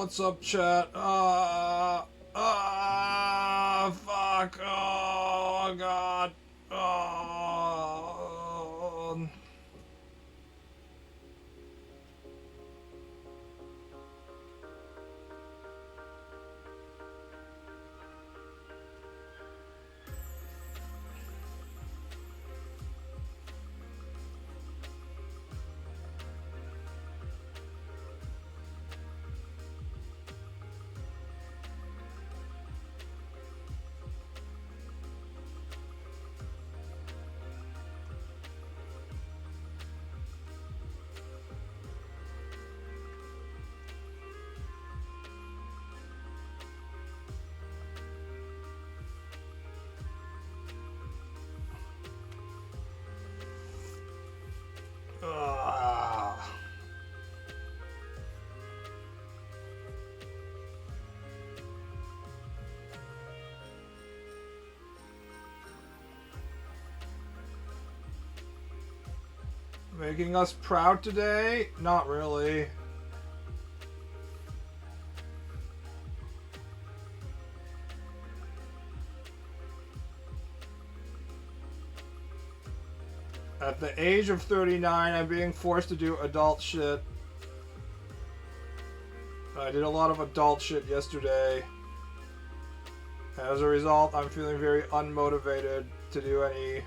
what's up, chat? Fuck. Oh, God. Oh. Making us proud today? Not really. At the age of 39, I'm being forced to do adult shit. I did a lot of adult shit yesterday. As a result, I'm feeling very unmotivated to do any,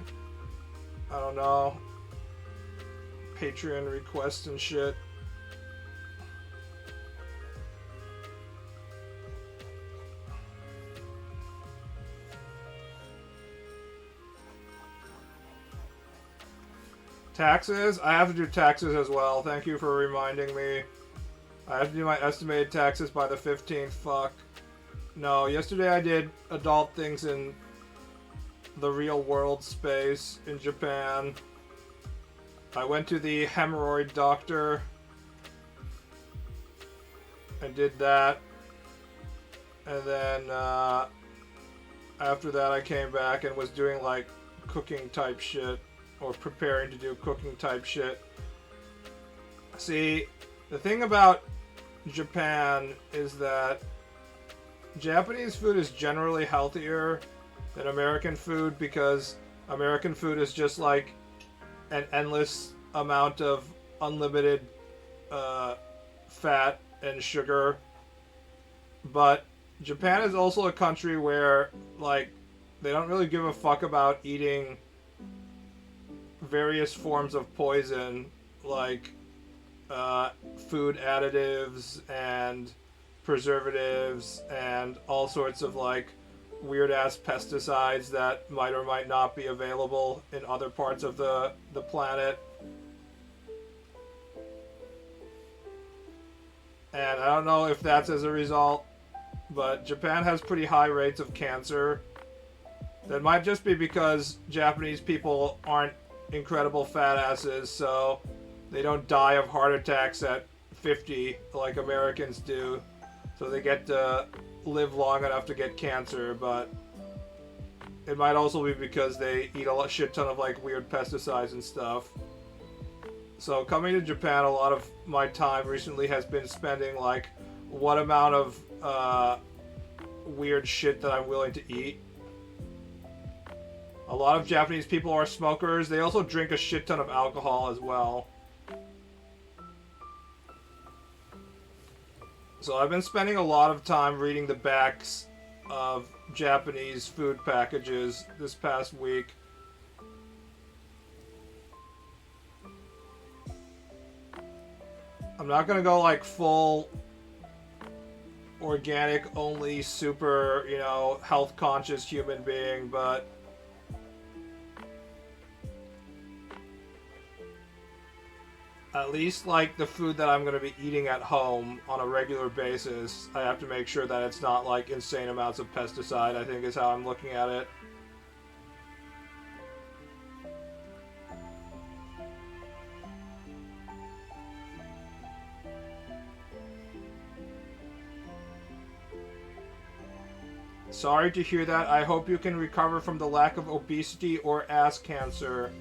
I don't know, Patreon requests and shit. Taxes? I have to do taxes as well. Thank you for reminding me. I have to do my estimated taxes by the 15th. Fuck. No, yesterday I did adult things in the real world space in Japan. I went to the hemorrhoid doctor and did that. And then after that I came back and was doing like cooking type shit, or preparing to do cooking type shit. See, the thing about Japan is that Japanese food is generally healthier than American food, because American food is just like an endless amount of unlimited fat and sugar. But Japan is also a country where like they don't really give a fuck about eating various forms of poison, like food additives and preservatives and all sorts of like weird ass pesticides that might or might not be available in other parts of the planet. And I don't know if that's as a result, but Japan has pretty high rates of cancer. That might just be because Japanese people aren't incredible fat asses, so they don't die of heart attacks at 50 like Americans do. So they get to live long enough to get cancer, but it might also be because they eat a shit ton of like weird pesticides and stuff. So coming to Japan, a lot of my time recently has been spending like what amount of weird shit that I'm willing to eat. A lot of Japanese people are smokers. They also drink a shit ton of alcohol as well. So I've been spending a lot of time reading the backs of Japanese food packages this past week. I'm not gonna go like full organic only super, you know, health conscious human being, but at least like the food that I'm going to be eating at home on a regular basis, I have to make sure that it's not like insane amounts of pesticide, I think is how I'm looking at it. Sorry to hear that. I hope you can recover from the lack of obesity or ass cancer.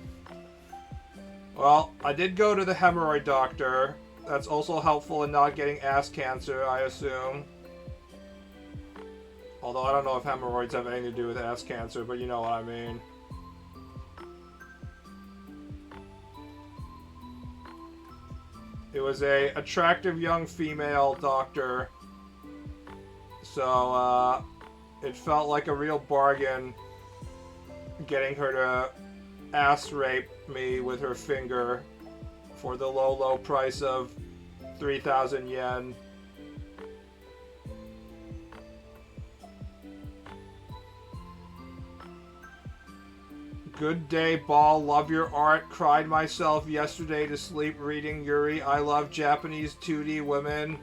Well, I did go to the hemorrhoid doctor, That's also helpful in not getting ass cancer, I assume. Although I don't know if hemorrhoids have anything to do with ass cancer, but you know what I mean. It was a attractive young female doctor, so it felt like a real bargain getting her to ass rape me with her finger for the low, low price of 3,000 yen. Good day, Ball. Love your art. Cried myself yesterday to sleep reading Yuri. I love Japanese 2D women.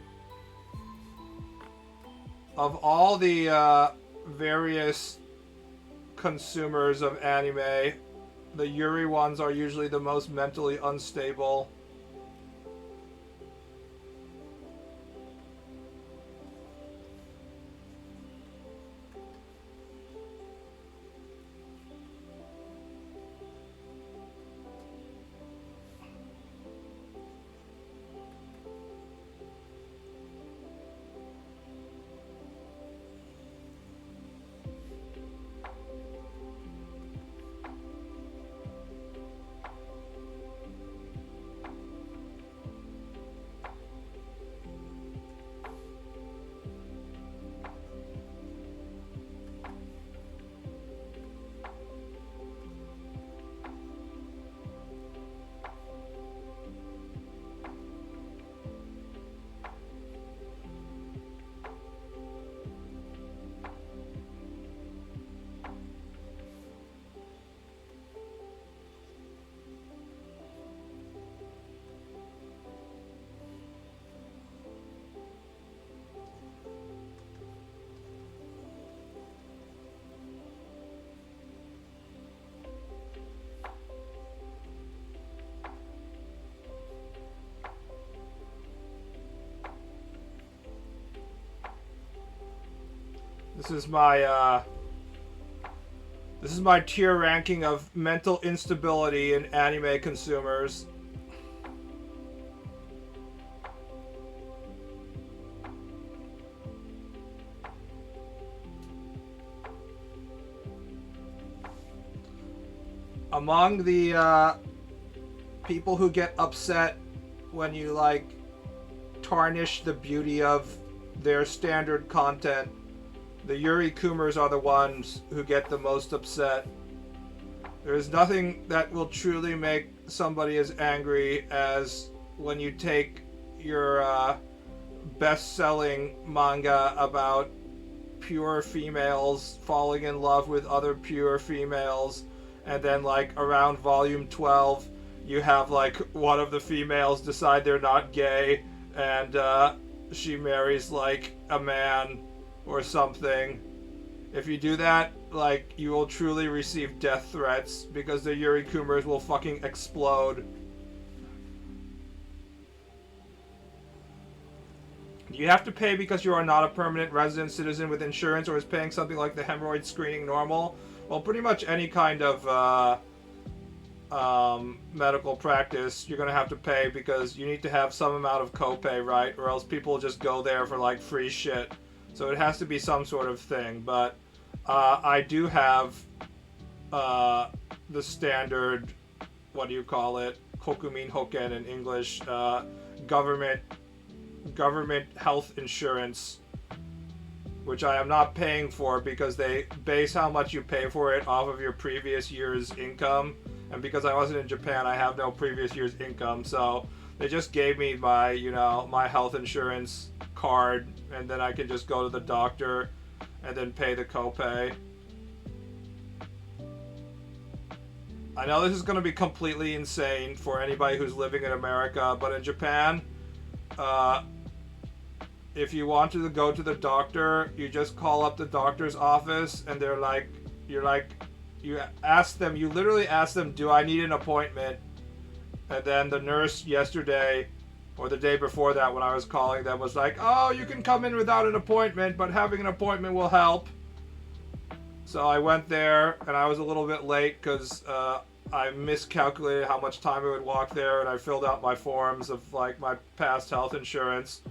Of all the various consumers of anime, the Yuri ones are usually the most mentally unstable. This is my tier ranking of mental instability in anime consumers. Among the people who get upset when you like tarnish the beauty of their standard content, the Yuri Kumers are the ones who get the most upset. There is nothing that will truly make somebody as angry as when you take your best-selling manga about pure females falling in love with other pure females, and then like around volume 12 you have like one of the females decide they're not gay and she marries like a man or something. If you do that, like, you will truly receive death threats because the Yuri Kumers will fucking explode. You have to pay because you are not a permanent resident citizen with insurance, or is paying something like the hemorrhoid screening normal? Well, pretty much any kind of medical practice, you're going to have to pay because you need to have some amount of copay, right? Or else people just go there for like free shit. So it has to be some sort of thing, but I do have the standard, what do you call it, Kokumin Hoken in English, government health insurance, which I am not paying for because they base how much you pay for it off of your previous year's income, and because I wasn't in Japan, I have no previous year's income, so they just gave me my, you know, my health insurance card, and then I can just go to the doctor and then pay the copay. I know this is going to be completely insane for anybody who's living in America, but in Japan, if you want to go to the doctor, you just call up the doctor's office, and they're like, you ask them, you literally ask them, do I need an appointment? And then the nurse yesterday, or the day before that when I was calling them, was like, oh, you can come in without an appointment, but having an appointment will help. So I went there, and I was a little bit late because I miscalculated how much time I would walk there, and I filled out my forms of like my past health insurance.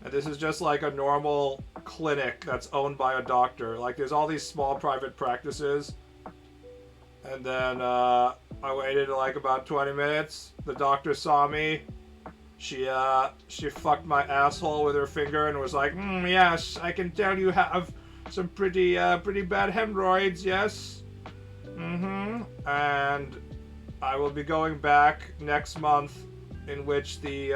And this is just like a normal clinic that's owned by a doctor. Like there's all these small private practices. And then I waited like about 20 minutes. The doctor saw me. She fucked my asshole with her finger and was like, yes, I can tell you have some pretty bad hemorrhoids, yes. And I will be going back next month, in which the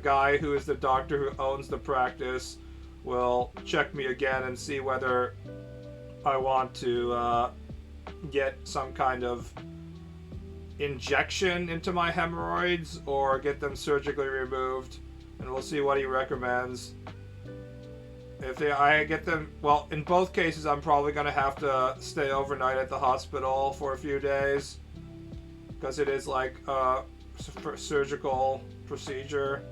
guy who is the doctor who owns the practice will check me again and see whether I want to get some kind of injection into my hemorrhoids or get them surgically removed, and we'll see what he recommends. If I get them, well, in both cases I'm probably going to have to stay overnight at the hospital for a few days, because it is like a surgical procedure.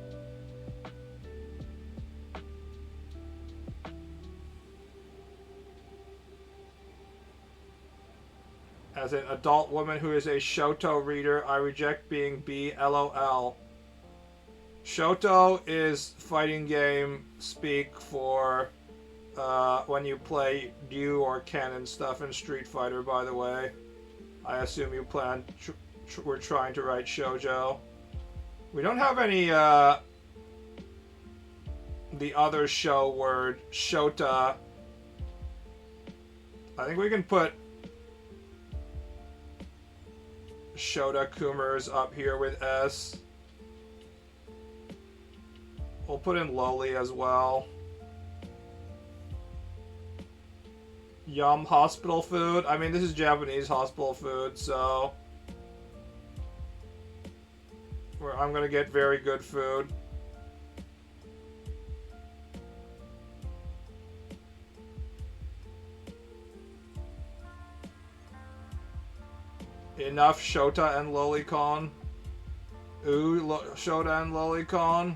As an adult woman who is a Shoto reader, I reject being B. LOL. Shoto is fighting game speak for when you play Ryu or Ken and stuff in Street Fighter, by the way. I assume you we're trying to write shoujo. We don't have any the other show word, Shota. I think we can put Shota Kumers up here with S. We'll put in lowly as well. Yum hospital food. I mean, this is Japanese hospital food, so I'm gonna get very good food. Enough Shota and Lolicon. Ooh, Shota and Lolicon.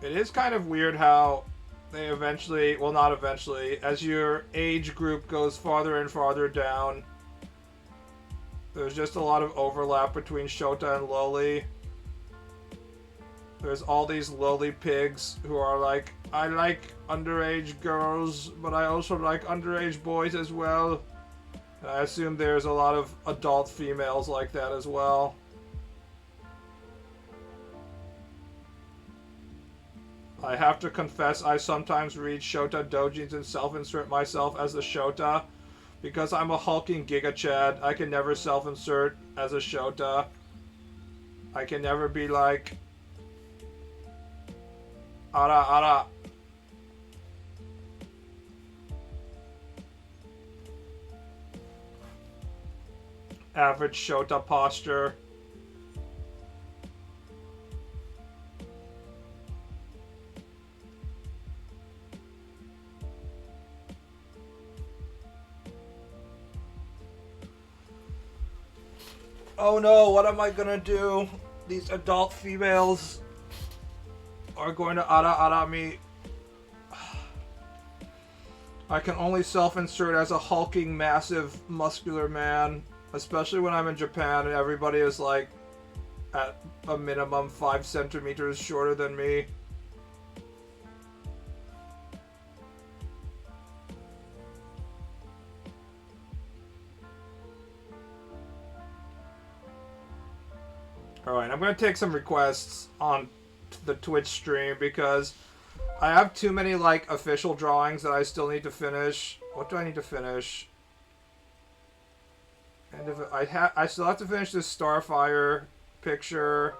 It is kind of weird how they eventually, well not eventually, as your age group goes farther and farther down, there's just a lot of overlap between Shota and Loli. There's all these lowly pigs who are like, I like underage girls, but I also like underage boys as well. And I assume there's a lot of adult females like that as well. I have to confess, I sometimes read Shota doujins and self-insert myself as a Shota. Because I'm a hulking Giga Chad, I can never self-insert as a Shota. I can never be like, ara ara. Average Shota posture. Oh no, what am I gonna do? These adult females are going to ara me. I can only self-insert as a hulking, massive, muscular man, especially when I'm in Japan and everybody is like at a minimum 5 centimeters shorter than me. Alright, I'm going to take some requests on the Twitch stream because I have too many, like, official drawings that I still need to finish. What do I need to finish? And if I still have to finish this Starfire picture.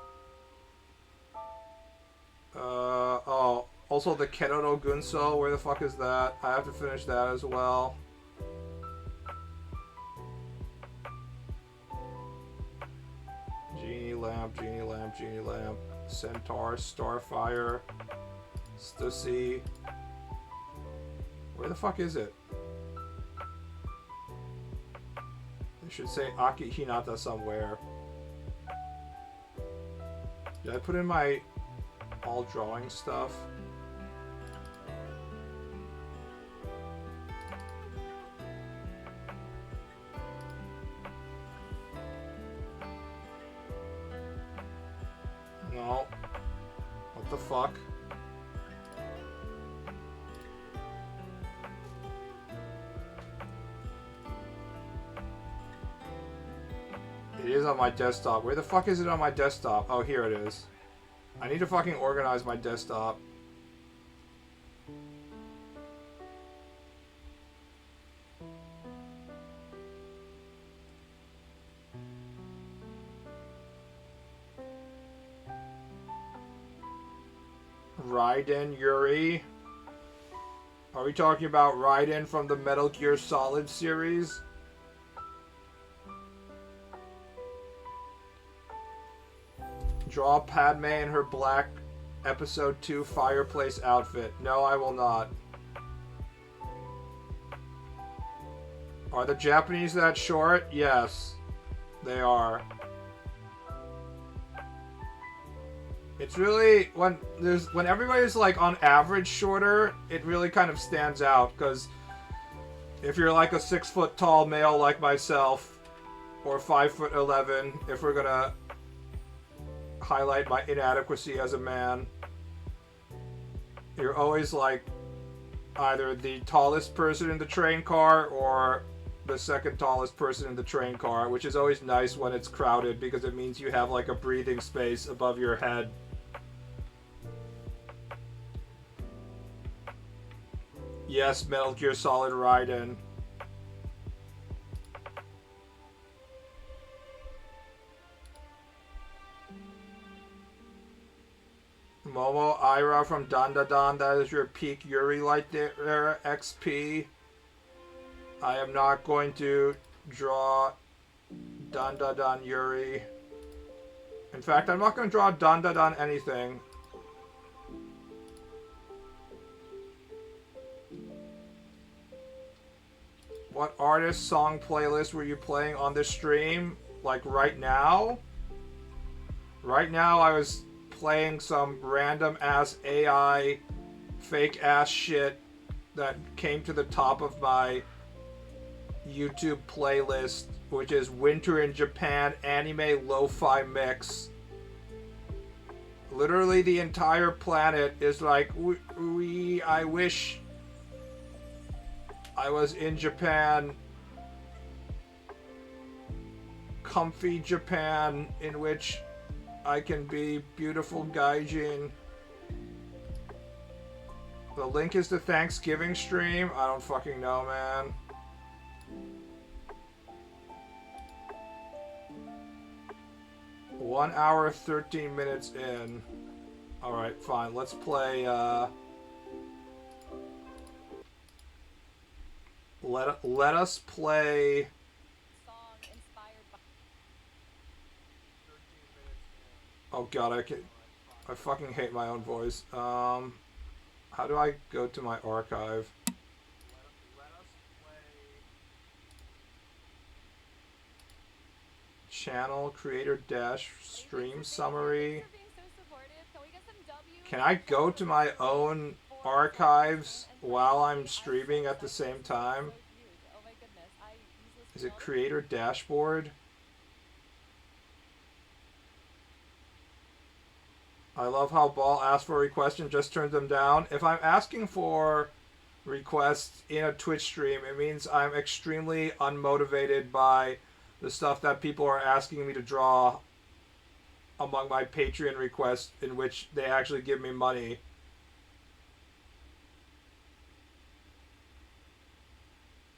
Oh, also the Kerono Gunso, where the fuck is that? I have to finish that as well. Genie lamp, genie lamp, genie lamp. Centaur, Starfire, Stussy. Where the fuck is it? They should say Aki Hinata somewhere. Did I put in my all drawing stuff? the fuck? It is on my desktop. Where the fuck is it on my desktop? Oh, here it is. I need to fucking organize my desktop. Raiden Yuri. Are we talking about Raiden from the Metal Gear Solid series? Draw Padme in her black Episode 2 fireplace outfit. No, I will not. Are the Japanese that short? Yes, they are. It's really, when everybody's like on average shorter, it really kind of stands out, because if you're like a 6 foot tall male like myself, or 5'11", if we're gonna highlight my inadequacy as a man, you're always like either the tallest person in the train car or the second tallest person in the train car, which is always nice when it's crowded because it means you have like a breathing space above your head. Yes, Metal Gear Solid Raiden. Momo Ira from Dandadan, that is your peak Yuri light there, XP. I am not going to draw Dandadan Yuri. In fact, I'm not going to draw Dandadan anything. What artist song playlist were you playing on this stream? Like right now? Right now I was playing some random ass AI fake ass shit that came to the top of my YouTube playlist, which is Winter in Japan Anime Lo-Fi Mix. Literally the entire planet is like, I wish I was in Japan, comfy Japan, in which I can be beautiful gaijin. The link is the Thanksgiving stream. I don't fucking know, man. One hour, 13 minutes in. Alright, fine. Let's play, Let us play... Oh god, I fucking hate my own voice. How do I go to my archive? Channel, creator dash, stream summary. Can I go to my own archives while I'm streaming at the same time? Is it creator dashboard? I love how Ball asks for a request and just turns them down. If I'm asking for requests in a Twitch stream, it means I'm extremely unmotivated by the stuff that people are asking me to draw among my Patreon requests, in which they actually give me money.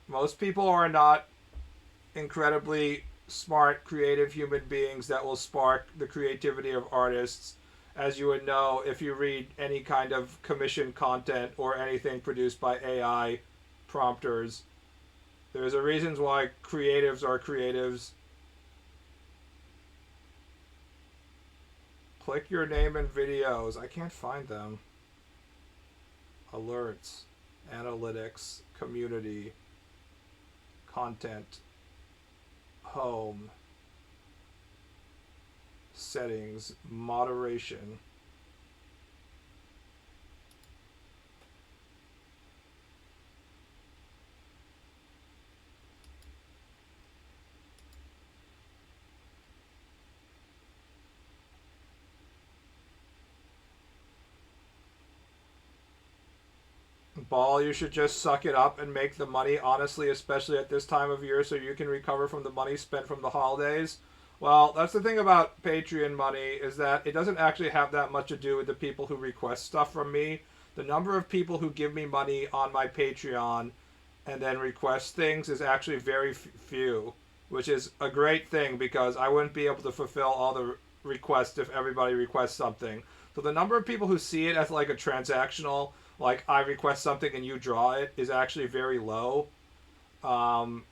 Most people are not incredibly smart, creative human beings that will spark the creativity of artists, as you would know if you read any kind of commissioned content or anything produced by AI prompters. There's a reason why creatives are creatives. Click your name in videos. I can't find them. Alerts, analytics, community, content, home, settings, moderation. Ball, you should just suck it up and make the money, honestly, especially at this time of year, so you can recover from the money spent from the holidays. Well, that's the thing about Patreon money, is that it doesn't actually have that much to do with the people who request stuff from me. The number of people who give me money on my Patreon and then request things is actually very few, which is a great thing because I wouldn't be able to fulfill all the requests if everybody requests something. So the number of people who see it as like a transactional, like I request something and you draw it, is actually very low. Um,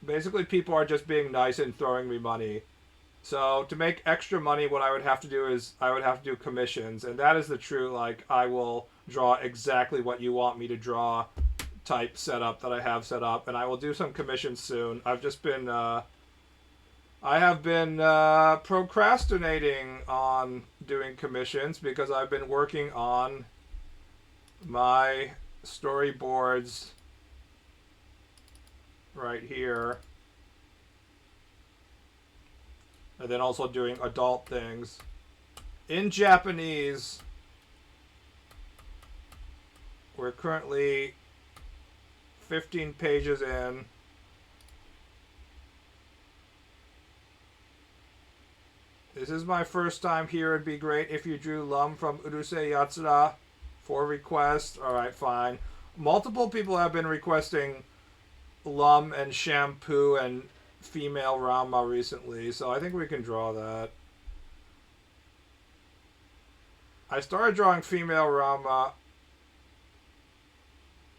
Basically, people are just being nice and throwing me money. So to make extra money, what I would have to do is I would have to do commissions, and that is the true, like, I will draw exactly what you want me to draw type setup that I have set up, and I will do some commissions soon. I have been procrastinating on doing commissions because I've been working on my storyboards right here, and then also doing adult things in Japanese. We're currently 15 pages in. This is my first time here. It'd be great if you drew Lum from Urusei Yatsura for request. Alright, fine. Multiple people have been requesting Lum and Shampoo and female Rama recently, so I think we can draw that. I started drawing female Rama,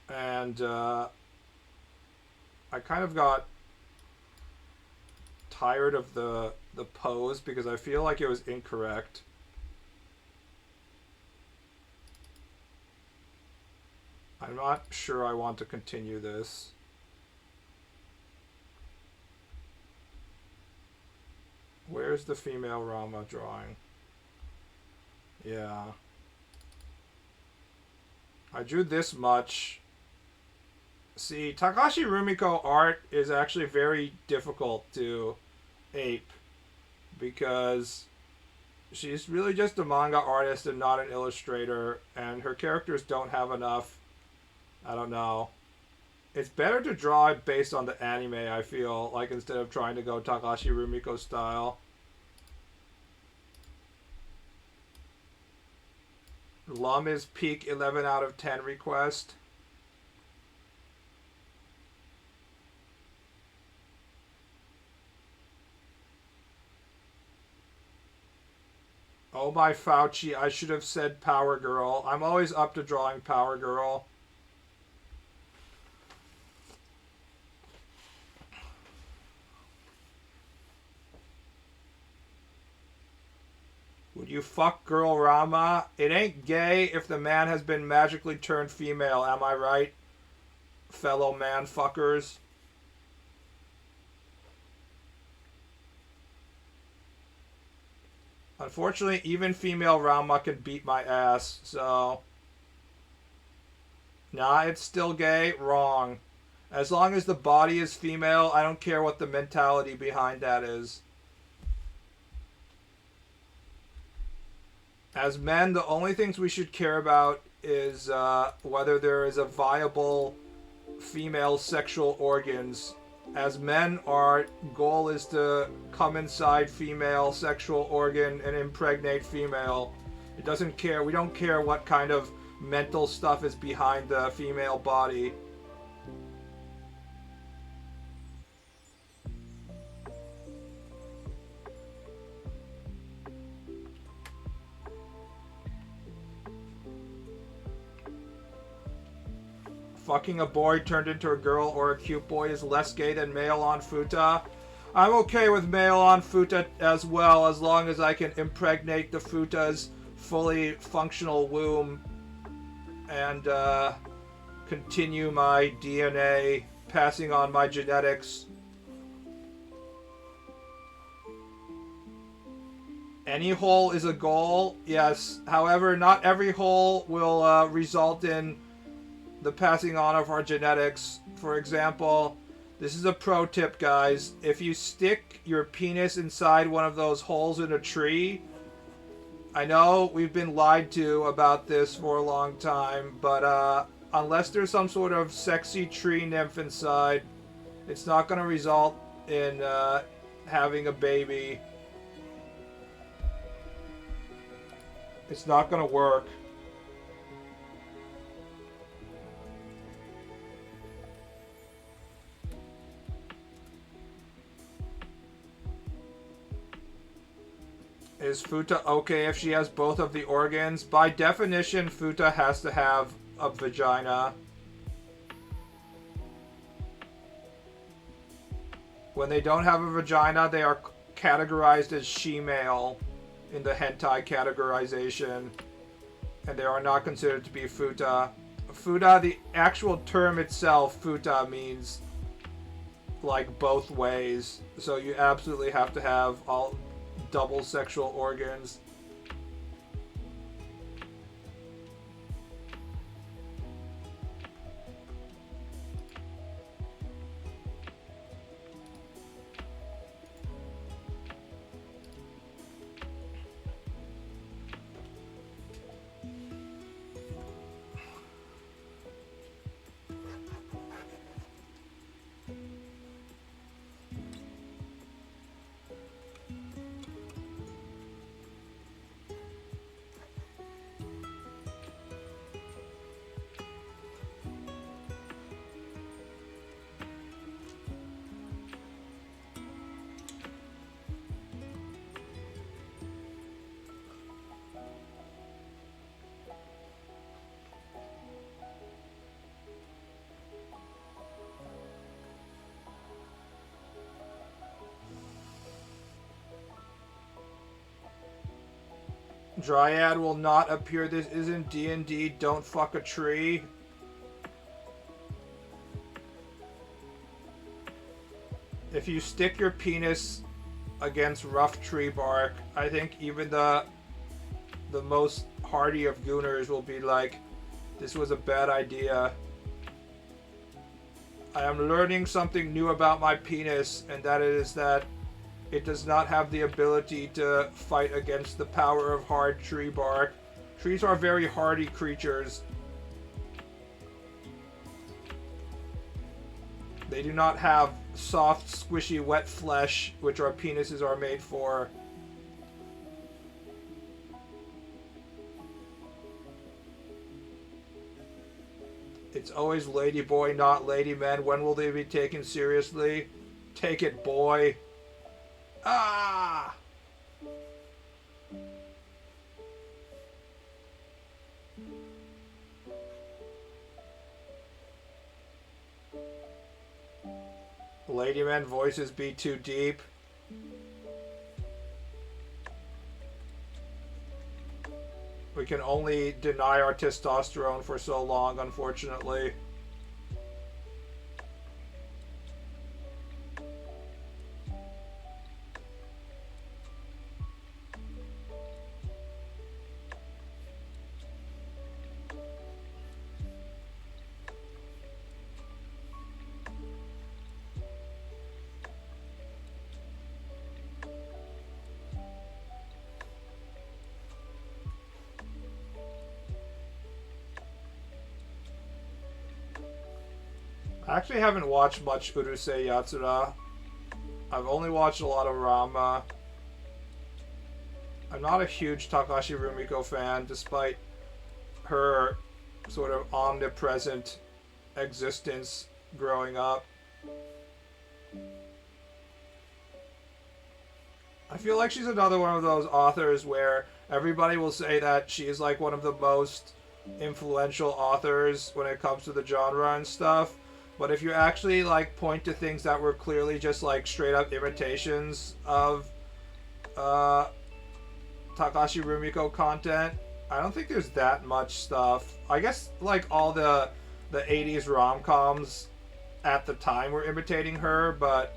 and I kind of got tired of the pose because I feel like it was incorrect. I'm not sure I want to continue this. Where's the female Rama drawing? Yeah. I drew this much. See, Takashi Rumiko art is actually very difficult to ape because she's really just a manga artist and not an illustrator, and her characters don't have enough, I don't know. It's better to draw it based on the anime, I feel, like instead of trying to go Takashi Rumiko style. Lum is peak 11 out of 10 request. Oh my Fauci, I should have said Power Girl. I'm always up to drawing Power Girl. Would you fuck girl Rama? It ain't gay if the man has been magically turned female, am I right? Fellow man fuckers. Unfortunately, even female Rama can beat my ass, so... Nah, it's still gay? Wrong. As long as the body is female, I don't care what the mentality behind that is. As men, the only things we should care about is whether there is a viable female sexual organs. As men, our goal is to come inside female sexual organ and impregnate female. It doesn't care. We don't care what kind of mental stuff is behind the female body. Fucking a boy turned into a girl or a cute boy is less gay than male on futa. I'm okay with male on futa as well, as long as I can impregnate the futa's fully functional womb and continue my DNA, passing on my genetics. Any hole is a goal, yes. However, not every hole will result in the passing on of our genetics. For example, this is a pro tip, guys. If you stick your penis inside one of those holes in a tree, I know we've been lied to about this for a long time, but unless there's some sort of sexy tree nymph inside, it's not going to result in having a baby. It's not going to work. Is Futa okay if she has both of the organs? By definition, Futa has to have a vagina. When they don't have a vagina, they are categorized as she-male in the hentai categorization, and they are not considered to be Futa. Futa, the actual term itself, Futa, means like both ways, so you absolutely have to have all double sexual organs. Dryad will not appear. This isn't D&D. Don't fuck a tree. If you stick your penis against rough tree bark, I think even the most hardy of gooners will be like, this was a bad idea. I am learning something new about my penis, and that is that it does not have the ability to fight against the power of hard tree bark. Trees are very hardy creatures. They do not have soft, squishy, wet flesh, which our penises are made for. It's always ladyboy, not ladyman. When will they be taken seriously? Take it, boy. Ah! Ladyman voices be too deep. We can only deny our testosterone for so long, unfortunately. I actually haven't watched much Urusei Yatsura. I've only watched a lot of Rama. I'm not a huge Takashi Rumiko fan, despite her sort of omnipresent existence growing up. I feel like she's another one of those authors where everybody will say that she is like one of the most influential authors when it comes to the genre and stuff. But if you actually like point to things that were clearly just like straight up imitations of Takashi Rumiko content, I don't think there's that much stuff. I guess like all the 80s rom-coms at the time were imitating her, but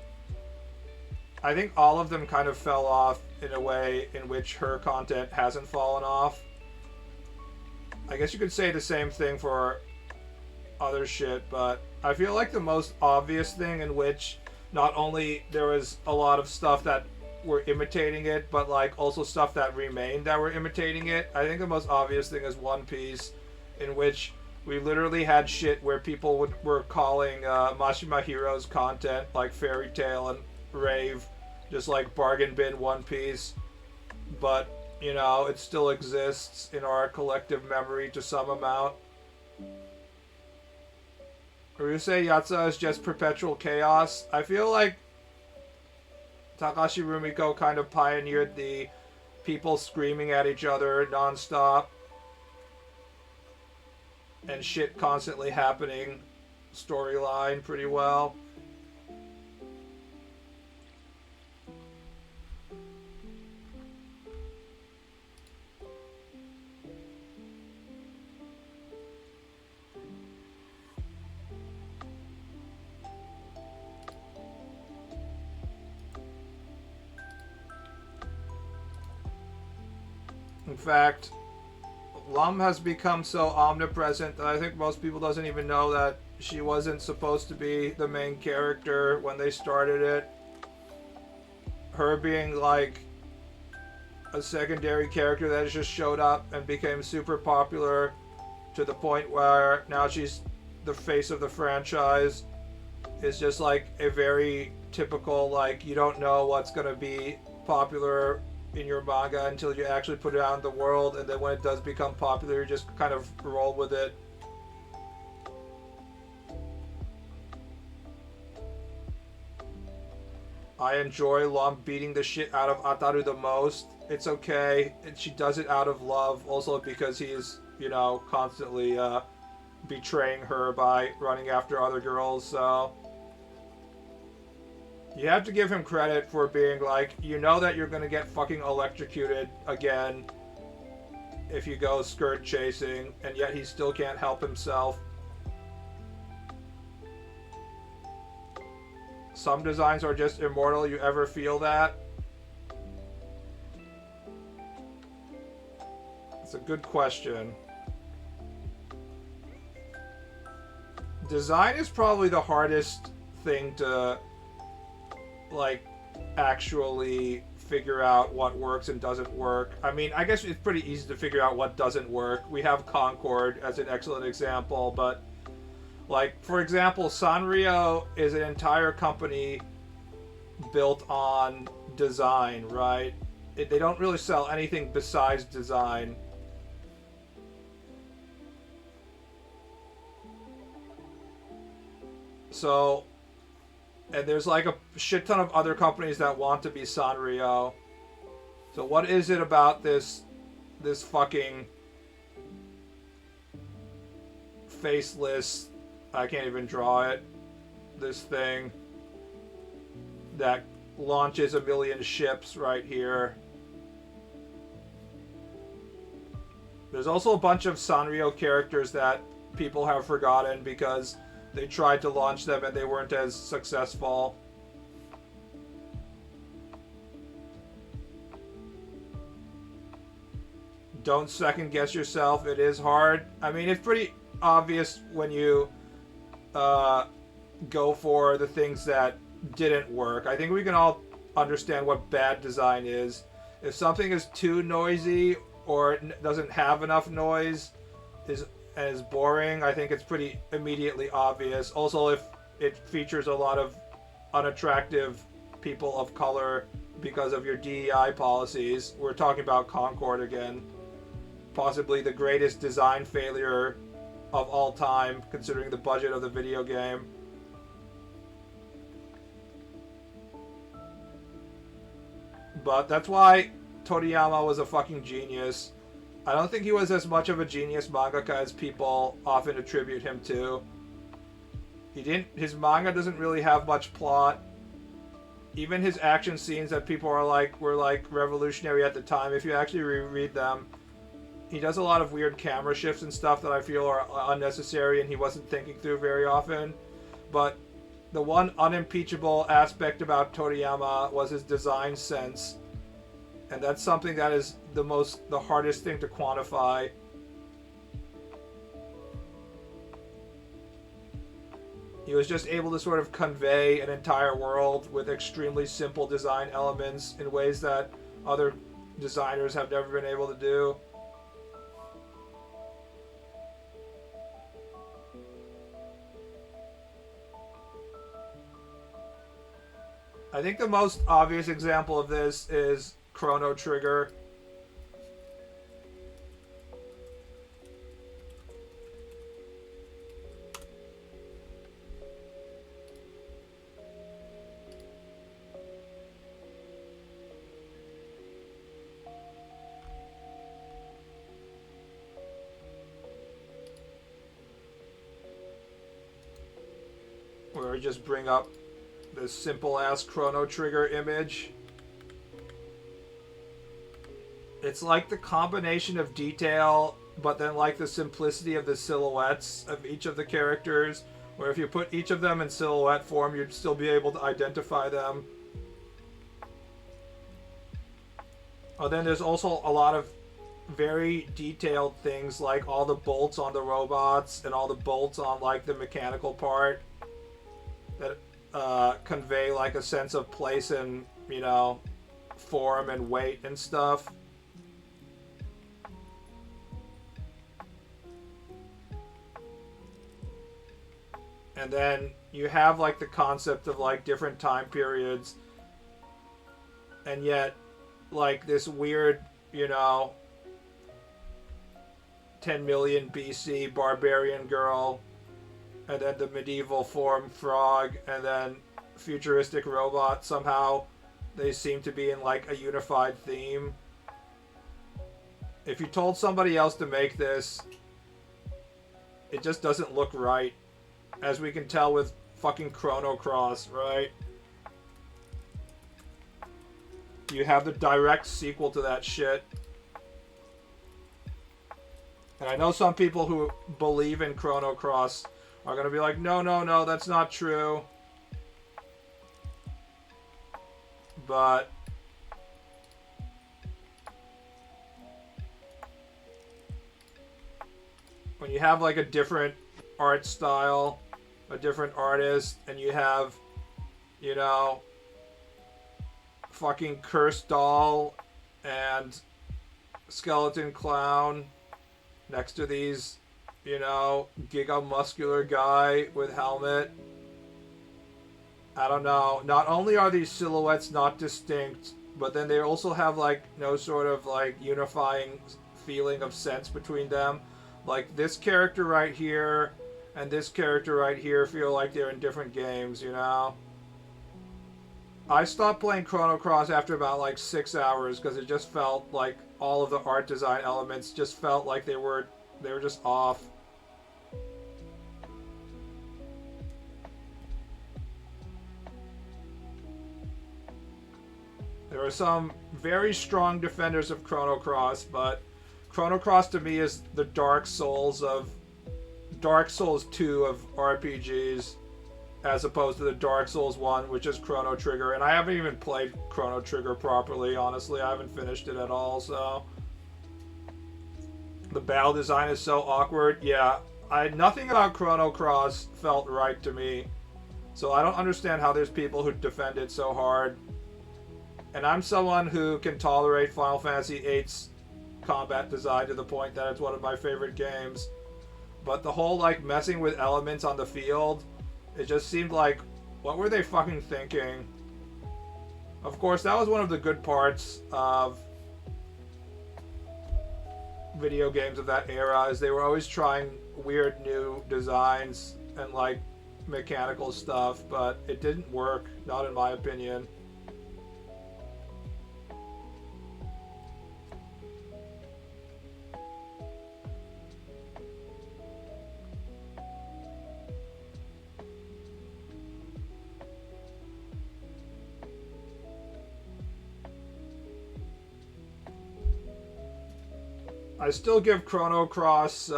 I think all of them kind of fell off in a way in which her content hasn't fallen off. I guess you could say the same thing for other shit, but I feel like the most obvious thing in which not only there was a lot of stuff that were imitating it, but like also stuff that remained that were imitating it. I think the most obvious thing is One Piece, in which we literally had shit where people were calling Mashima Heroes content like Fairy Tail and Rave just like bargain bin One Piece, but you know, it still exists in our collective memory to some amount. Urusei Yatsa is just perpetual chaos. I feel like Takashi Rumiko kind of pioneered the people screaming at each other nonstop and shit constantly happening storyline pretty well. In fact, Lum has become so omnipresent that I think most people doesn't even know that she wasn't supposed to be the main character when they started it. Her being like a secondary character that just showed up and became super popular to the point where now she's the face of the franchise is just like a very typical, like, you don't know what's gonna be popular in your manga until you actually put it out in the world, and then when it does become popular, you just kind of roll with it. I enjoy Lum beating the shit out of Ataru the most. It's okay. And she does it out of love, also because he's, you know, constantly betraying her by running after other girls, so you have to give him credit for being like, you know that you're gonna get fucking electrocuted again if you go skirt chasing, and yet he still can't help himself. Some designs are just immortal. You ever feel that? It's a good question. Design is probably the hardest thing to like actually figure out what works and doesn't work. I mean, I guess it's pretty easy to figure out what doesn't work. We have Concord as an excellent example, but like, for example, Sanrio is an entire company built on design, right? They don't really sell anything besides design. So, and there's like a shit ton of other companies that want to be Sanrio. So what is it about this fucking faceless, I can't even draw it, this thing that launches a million ships right here? There's also a bunch of Sanrio characters that people have forgotten because they tried to launch them and they weren't as successful. Don't second guess yourself. It is hard. I mean, it's pretty obvious when you go for the things that didn't work. I think we can all understand what bad design is. If something is too noisy or doesn't have enough noise, and is boring, I think it's pretty immediately obvious. Also, if it features a lot of unattractive people of color because of your DEI policies. We're talking about Concord again. Possibly the greatest design failure of all time, considering the budget of the video game. But that's why Toriyama was a fucking genius. I don't think he was as much of a genius mangaka as people often attribute him to. His manga doesn't really have much plot. Even his action scenes that people are like, were like revolutionary at the time, if you actually reread them, he does a lot of weird camera shifts and stuff that I feel are unnecessary and he wasn't thinking through very often. But the one unimpeachable aspect about Toriyama was his design sense. And that's something that is the hardest thing to quantify. He was just able to sort of convey an entire world with extremely simple design elements in ways that other designers have never been able to do. I think the most obvious example of this is Chrono Trigger. Where we just bring up this simple ass Chrono Trigger image. It's like the combination of detail, but then like the simplicity of the silhouettes of each of the characters, where if you put each of them in silhouette form, you'd still be able to identify them. Oh, then there's also a lot of very detailed things, like all the bolts on the robots and all the bolts on like the mechanical part that convey like a sense of place and, you know, form and weight and stuff. And then you have like the concept of like different time periods, and yet like this weird, you know, 10 million BC barbarian girl, and then the medieval form frog, and then futuristic robot. Somehow they seem to be in like a unified theme. If you told somebody else to make this, it just doesn't look right. As we can tell with fucking Chrono Cross, right? You have the direct sequel to that shit. And I know some people who believe in Chrono Cross are going to be like, no, no, no, that's not true. But when you have like a different art style, a different artist, and you have, you know, fucking Cursed Doll and Skeleton Clown next to these, you know, giga muscular guy with helmet. I don't know. Not only are these silhouettes not distinct, but then they also have like no sort of like unifying feeling of sense between them. Like this character right here and this character right here feel like they're in different games, you know? I stopped playing Chrono Cross after about like 6 hours because it just felt like all of the art design elements just felt like they were just off. There are some very strong defenders of Chrono Cross, but Chrono Cross to me is the Dark Souls 2 of RPGs, as opposed to the Dark Souls 1, which is Chrono Trigger. And I haven't even played Chrono Trigger properly, honestly. I haven't finished it at all, so. The battle design is so awkward. Yeah, nothing about Chrono Cross felt right to me. So I don't understand how there's people who defend it so hard. And I'm someone who can tolerate Final Fantasy VIII's combat design to the point that it's one of my favorite games. But the whole, like, messing with elements on the field, it just seemed like, what were they fucking thinking? Of course, that was one of the good parts of video games of that era, is they were always trying weird new designs and, like, mechanical stuff, but it didn't work, not in my opinion. I still give Chrono Cross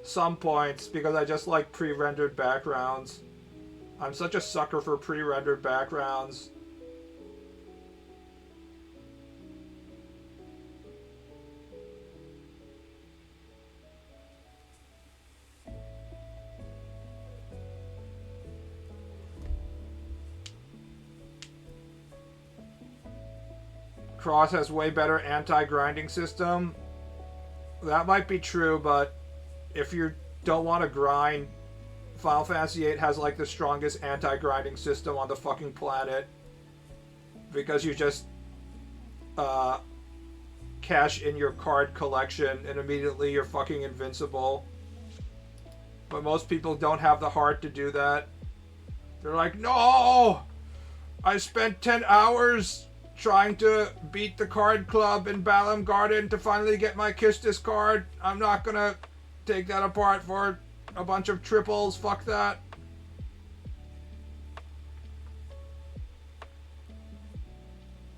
some points because I just like pre-rendered backgrounds. I'm such a sucker for pre-rendered backgrounds. Cross has way better anti-grinding system. That might be true, but if you don't want to grind, Final Fantasy VIII has like the strongest anti-grinding system on the fucking planet. Because you just cash in your card collection and immediately you're fucking invincible. But most people don't have the heart to do that. They're like, no! I spent 10 hours trying to beat the card club in Balam Garden to finally get my Kistis card. I'm not gonna take that apart for a bunch of triples. Fuck that.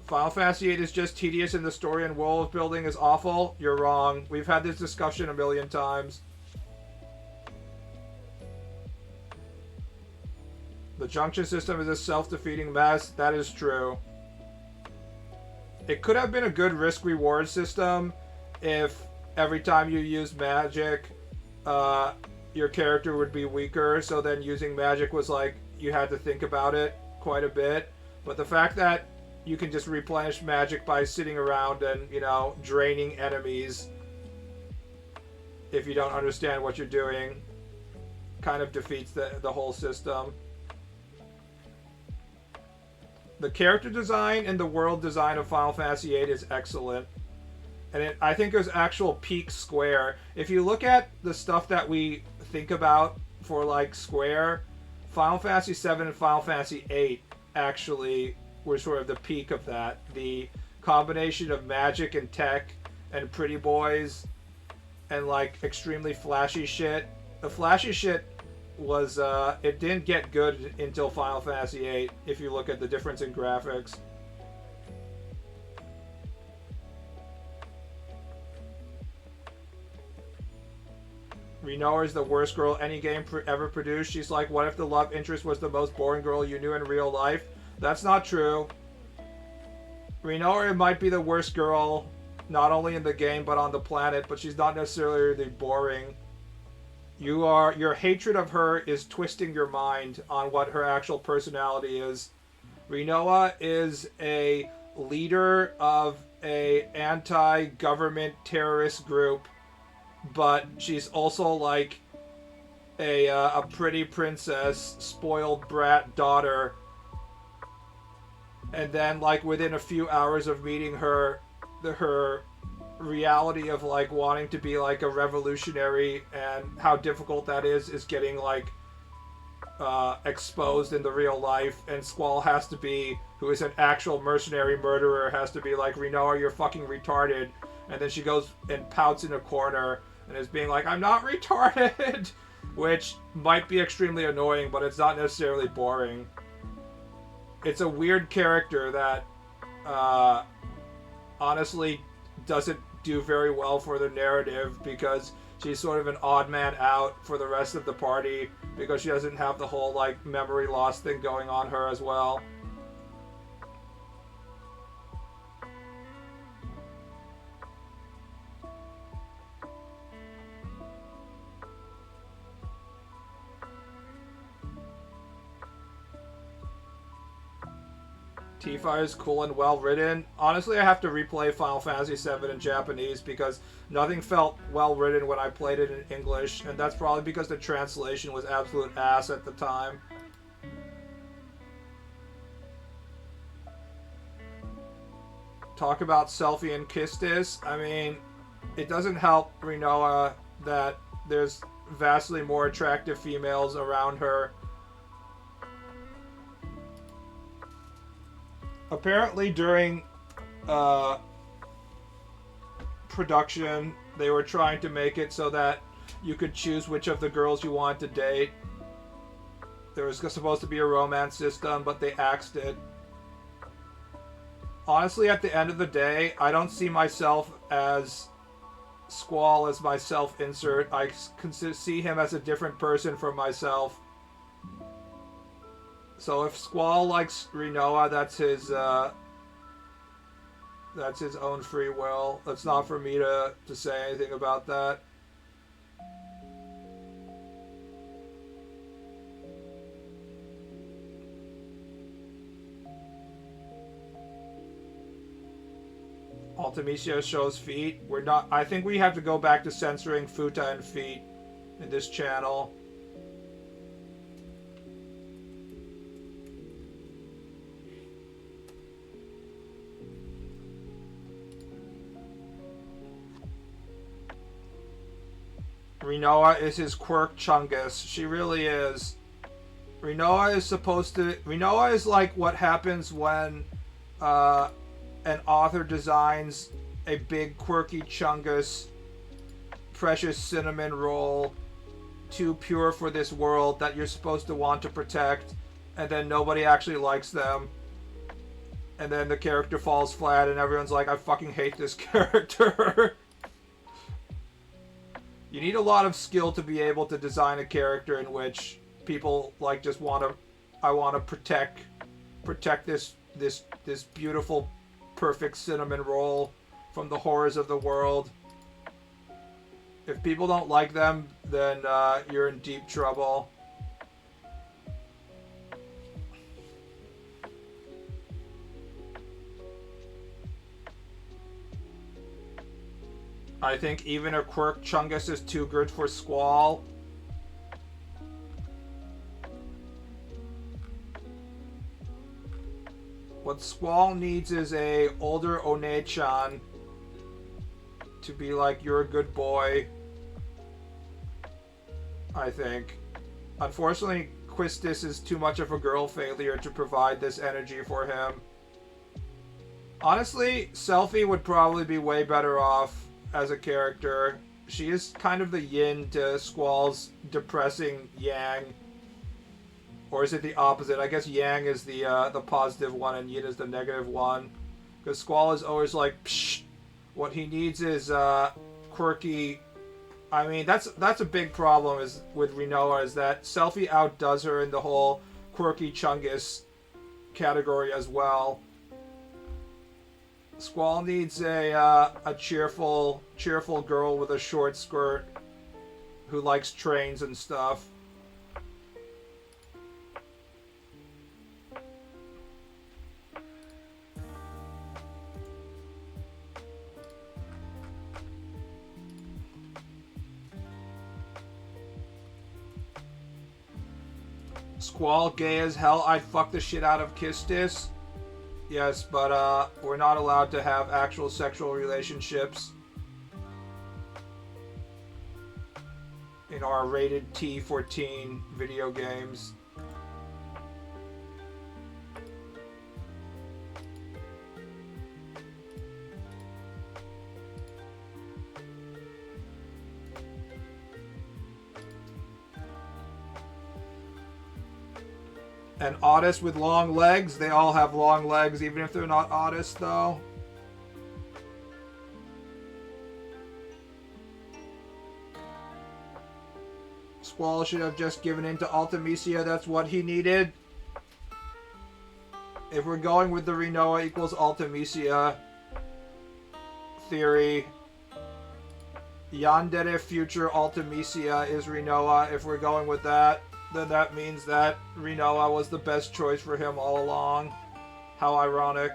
Final Fantasy VIII is just tedious and the story and world building is awful. You're wrong. We've had this discussion a million times. The junction system is a self-defeating mess. That is true. It could have been a good risk-reward system if every time you use magic, your character would be weaker. So then using magic was like, you had to think about it quite a bit. But the fact that you can just replenish magic by sitting around and, you know, draining enemies if you don't understand what you're doing kind of defeats the whole system. The character design and the world design of Final Fantasy VIII is excellent. And I think it was actual peak Square. If you look at the stuff that we think about for, like, Square, Final Fantasy VII and Final Fantasy VIII actually were sort of the peak of that. The combination of magic and tech and pretty boys and, like, extremely flashy shit. The flashy shit was, it didn't get good until Final Fantasy VIII, if you look at the difference in graphics. Renoa is the worst girl any game ever produced. She's like, what if the love interest was the most boring girl you knew in real life? That's not true. Renoa might be the worst girl, not only in the game, but on the planet, but she's not necessarily boring. Your hatred of her is twisting your mind on what her actual personality is. Renoa is a leader of a anti-government terrorist group, but she's also like a pretty princess, spoiled brat daughter. And then, like, within a few hours of meeting her, her reality of, like, wanting to be, like, a revolutionary and how difficult that is getting, like, exposed in the real life. And Squall has to be, who is an actual mercenary murderer, has to be like, Renoa, you're fucking retarded. And then she goes and pouts in a corner and is being like, I'm not retarded! Which might be extremely annoying, but it's not necessarily boring. It's a weird character that, honestly, doesn't do very well for the narrative because she's sort of an odd man out for the rest of the party because she doesn't have the whole, like, memory loss thing going on her as well. Tifa is cool and well written. Honestly, I have to replay Final Fantasy VII in Japanese because nothing felt well written when I played it in English, and that's probably because the translation was absolute ass at the time. Talk about Selfie and Kistis. I mean, it doesn't help Renoa that there's vastly more attractive females around her. Apparently during production, they were trying to make it so that you could choose which of the girls you want to date. There was supposed to be a romance system, but they axed it. Honestly, at the end of the day, I don't see myself as Squall as my self-insert. I see him as a different person from myself. So if Squall likes Renoa, that's his own free will. It's not for me to say anything about that. Ultimisia shows feet. We're not. I think we have to go back to censoring futa and feet in this channel. Rinoa is his quirk Chungus. She really is. Rinoa is supposed to... Rinoa is like what happens when an author designs a big quirky Chungus precious cinnamon roll too pure for this world that you're supposed to want to protect, and then nobody actually likes them. And then the character falls flat and everyone's like, I fucking hate this character. You need a lot of skill to be able to design a character in which people like just want to, I want to protect this beautiful, perfect cinnamon roll from the horrors of the world. If people don't like them, then you're in deep trouble. I think even a quirk Chungus is too good for Squall. What Squall needs is a older One-chan to be like, you're a good boy. I think. Unfortunately, Quistis is too much of a girl failure to provide this energy for him. Honestly, Selphie would probably be way better off as a character. She is kind of the yin to Squall's depressing yang. Or is it the opposite? I guess yang is the positive one and yin is the negative one. Because Squall is always like, psh. What he needs is quirky. I mean, that's a big problem is with Rinoa, is that Selphie outdoes her in the whole quirky Chungus category as well. Squall needs a cheerful girl with a short skirt who likes trains and stuff. Squall gay as hell. I'd fuck the shit out of Quistis. Yes, but we're not allowed to have actual sexual relationships in our rated T14 video games. And Otis with long legs. They all have long legs, even if they're not Otis, though. Squall should have just given in to Ultimisia. That's what he needed. If we're going with the Rinoa equals Ultimisia theory, Yandere future Ultimisia is Rinoa. If we're going with that, then that means that Rinoa was the best choice for him all along. How ironic.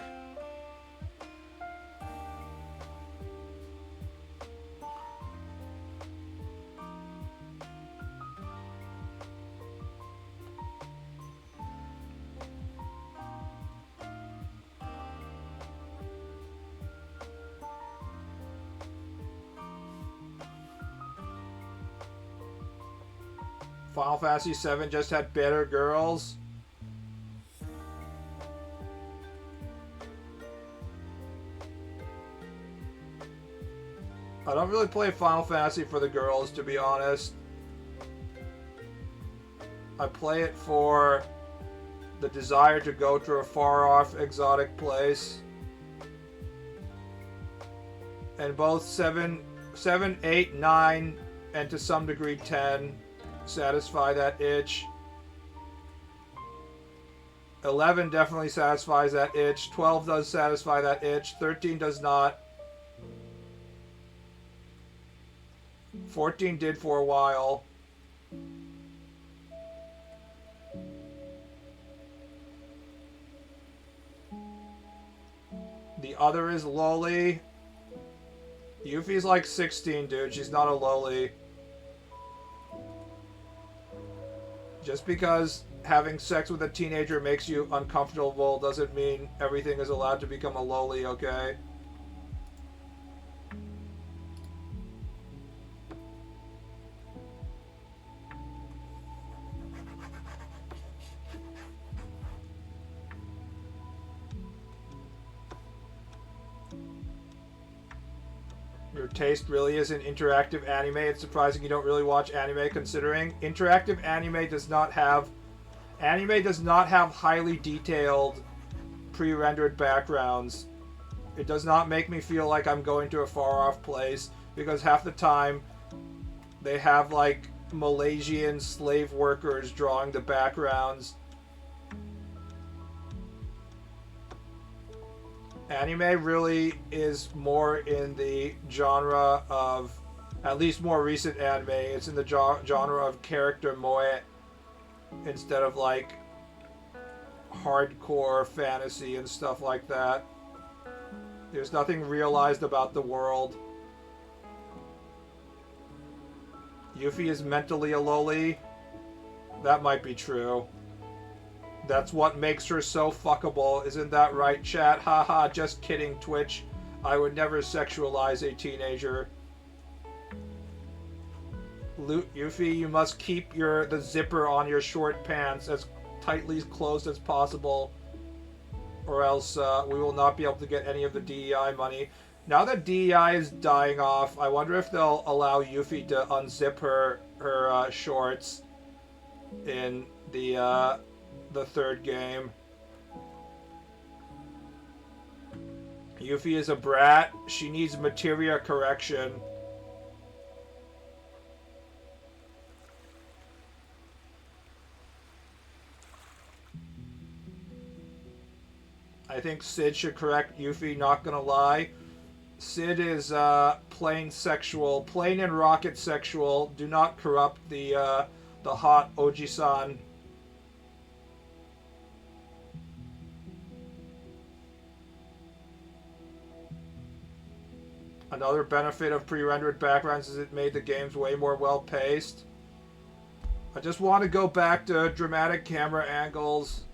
Final Fantasy VII just had better girls. I don't really play Final Fantasy for the girls, to be honest. I play it for the desire to go to a far-off exotic place. And both 7, 8, 9, and to some degree 10 satisfy that itch. 11 definitely satisfies that itch. 12 does satisfy that itch. 13 does not. 14 did for a while. The other is Loli. Yuffie's like 16, dude. She's not a loli. Just because having sex with a teenager makes you uncomfortable doesn't mean everything is allowed to become a loli, okay? Your taste really is in interactive anime. It's surprising you don't really watch anime, considering interactive anime does not have highly detailed pre-rendered backgrounds. It does not make me feel like I'm going to a far-off place, because half the time they have like Malaysian slave workers drawing the backgrounds. Anime really is more in the genre of, at least more recent anime, it's in the genre of character moe instead of like hardcore fantasy and stuff like that. There's nothing realized about the world. Yuffie is mentally a loli. That might be true. That's what makes her so fuckable, isn't that right, chat? Haha, just kidding, Twitch. I would never sexualize a teenager. Yuffie, you must keep the zipper on your short pants as tightly closed as possible, or else we will not be able to get any of the DEI money. Now that DEI is dying off, I wonder if they'll allow Yuffie to unzip her shorts in the third game. Yuffie is a brat. She needs materia correction. I think Sid should correct Yuffie, not gonna lie. Sid is plain sexual, plain and rocket sexual. Do not corrupt the hot Oji-san. Another benefit of pre-rendered backgrounds is it made the games way more well-paced. I just want to go back to dramatic camera angles.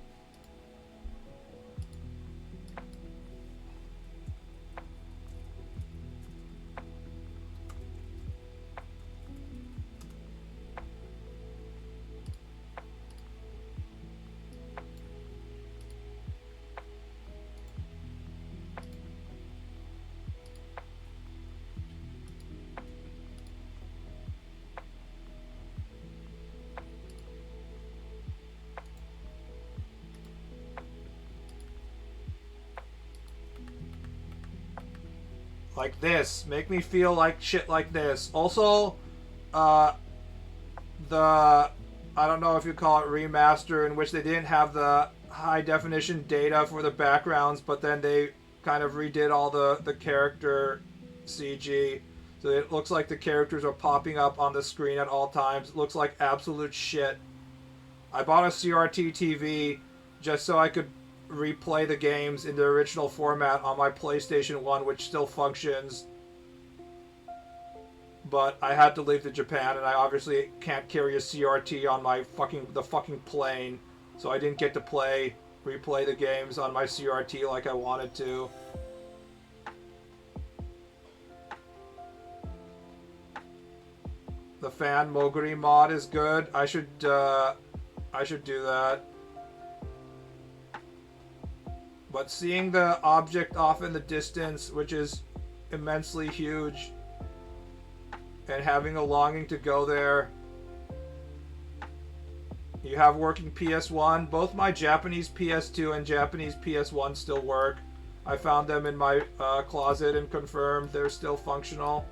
Like this. Make me feel like shit like this. Also, I don't know if you call it remaster, in which they didn't have the high definition data for the backgrounds, but then they kind of redid all the character CG. So it looks like the characters are popping up on the screen at all times. It looks like absolute shit. I bought a CRT TV just so I could replay the games in the original format on my PlayStation 1, which still functions. But I had to leave to Japan, and I obviously can't carry a CRT on my the fucking plane, so I didn't get to replay the games on my CRT like I wanted to. The fan Moguri mod is good. I should do that. But seeing the object off in the distance, which is immensely huge, and having a longing to go there. You have working PS1. Both my Japanese PS2 and Japanese PS1 still work. I found them in my closet and confirmed they're still functional.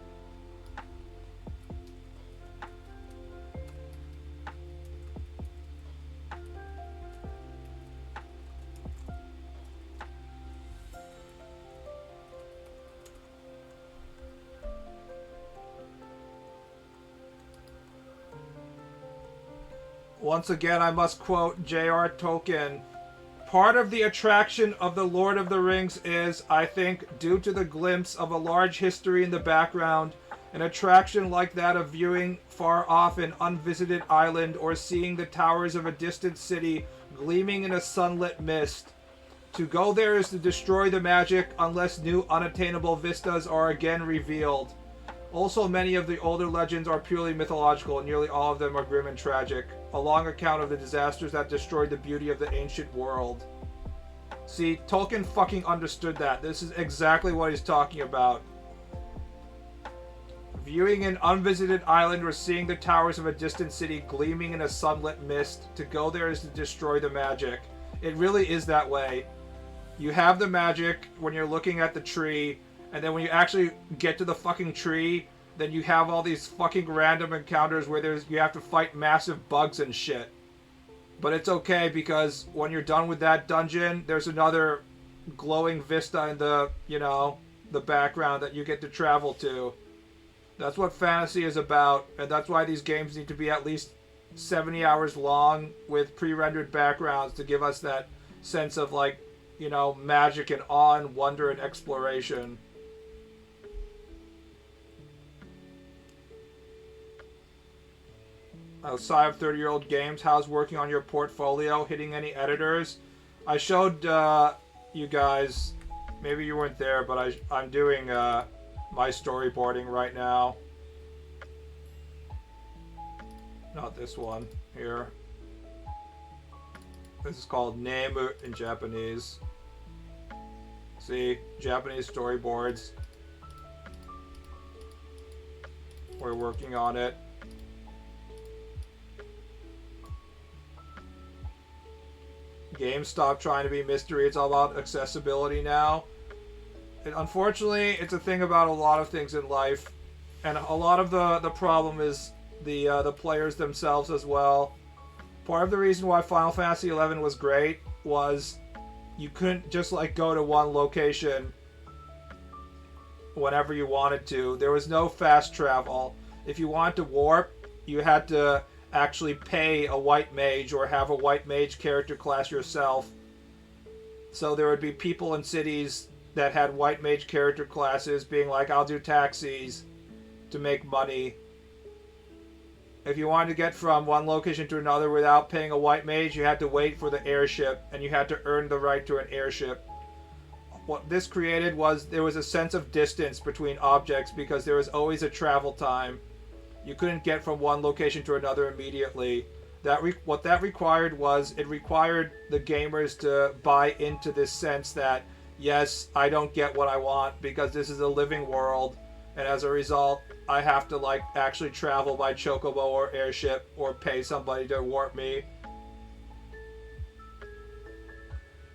Once again, I must quote J.R. Tolkien. Part of the attraction of The Lord of the Rings is, I think, due to the glimpse of a large history in the background, an attraction like that of viewing far off an unvisited island or seeing the towers of a distant city gleaming in a sunlit mist. To go there is to destroy the magic unless new unattainable vistas are again revealed. Also, many of the older legends are purely mythological, and nearly all of them are grim and tragic. A long account of the disasters that destroyed the beauty of the ancient world. See, Tolkien fucking understood that. This is exactly what he's talking about. Viewing an unvisited island or seeing the towers of a distant city gleaming in a sunlit mist. To go there is to destroy the magic. It really is that way. You have the magic when you're looking at the tree, and then when you actually get to the fucking tree, then you have all these fucking random encounters where you have to fight massive bugs and shit. But it's okay, because when you're done with that dungeon, there's another glowing vista in the, the background that you get to travel to. That's what fantasy is about, and that's why these games need to be at least 70 hours long with pre-rendered backgrounds to give us that sense of, magic and awe and wonder and exploration. Outside of 30-year-old games, how's working on your portfolio? Hitting any editors? I showed you guys, maybe you weren't there, but I'm doing my storyboarding right now. Not this one here. This is called Nemu in Japanese. See, Japanese storyboards. We're working on it. Games stop trying to be mystery. It's all about accessibility now. And unfortunately, it's a thing about a lot of things in life. And a lot of the problem is the players themselves as well. Part of the reason why Final Fantasy XI was great was you couldn't just go to one location whenever you wanted to. There was no fast travel. If you wanted to warp, you had to actually pay a white mage or have a white mage character class yourself. So there would be people in cities that had white mage character classes being like, I'll do taxis to make money. If you wanted to get from one location to another without paying a white mage, you had to wait for the airship, and you had to earn the right to an airship. What this created was there was a sense of distance between objects because there was always a travel time. You couldn't get from one location to another immediately. What that required was, it required the gamers to buy into this sense that, yes, I don't get what I want because this is a living world, and as a result, I have to actually travel by chocobo or airship or pay somebody to warp me.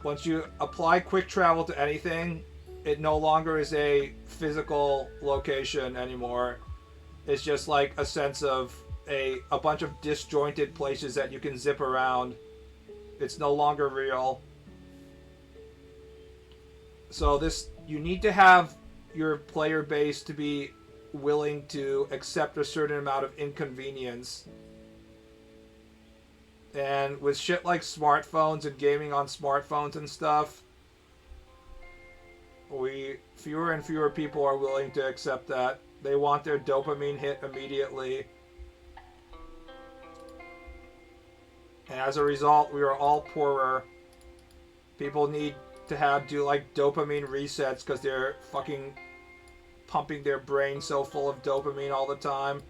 Once you apply quick travel to anything, it no longer is a physical location anymore. It's just a sense of a bunch of disjointed places that you can zip around. It's no longer real. So you need to have your player base to be willing to accept a certain amount of inconvenience. And with shit like smartphones and gaming on smartphones and stuff, fewer and fewer people are willing to accept that. They want their dopamine hit immediately. And as a result, we are all poorer. People need to do dopamine resets because they're fucking pumping their brain so full of dopamine all the time.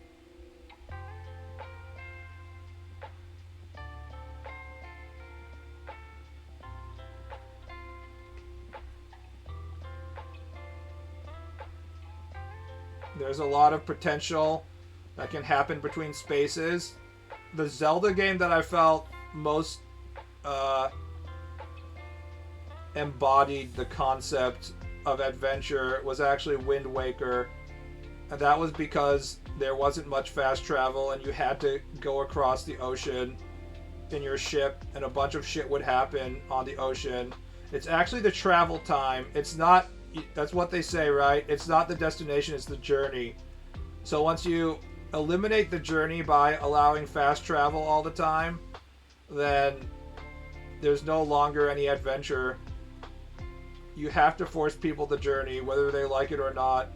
There's a lot of potential that can happen between spaces. The Zelda game that I felt most embodied the concept of adventure was actually Wind Waker. And that was because there wasn't much fast travel and you had to go across the ocean in your ship and a bunch of shit would happen on the ocean. It's actually the travel time. It's not, that's what they say, right? It's not the destination, it's the journey. So once you eliminate the journey by allowing fast travel all the time, then there's no longer any adventure. You have to force people the journey, whether they like it or not.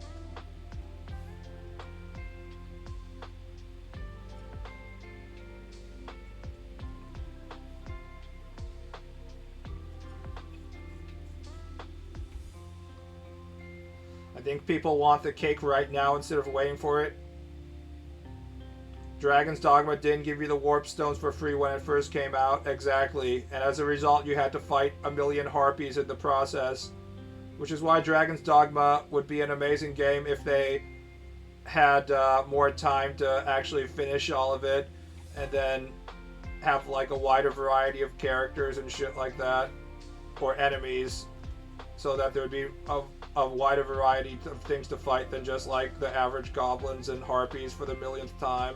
I think people want the cake right now instead of waiting for it. Dragon's Dogma didn't give you the warp stones for free when it first came out. Exactly. And as a result, you had to fight a million harpies in the process. Which is why Dragon's Dogma would be an amazing game if they had more time to actually finish all of it. And then have like a wider variety of characters and shit like that. Or enemies. So that there would be a wider variety of things to fight than just like the average goblins and harpies for the millionth time.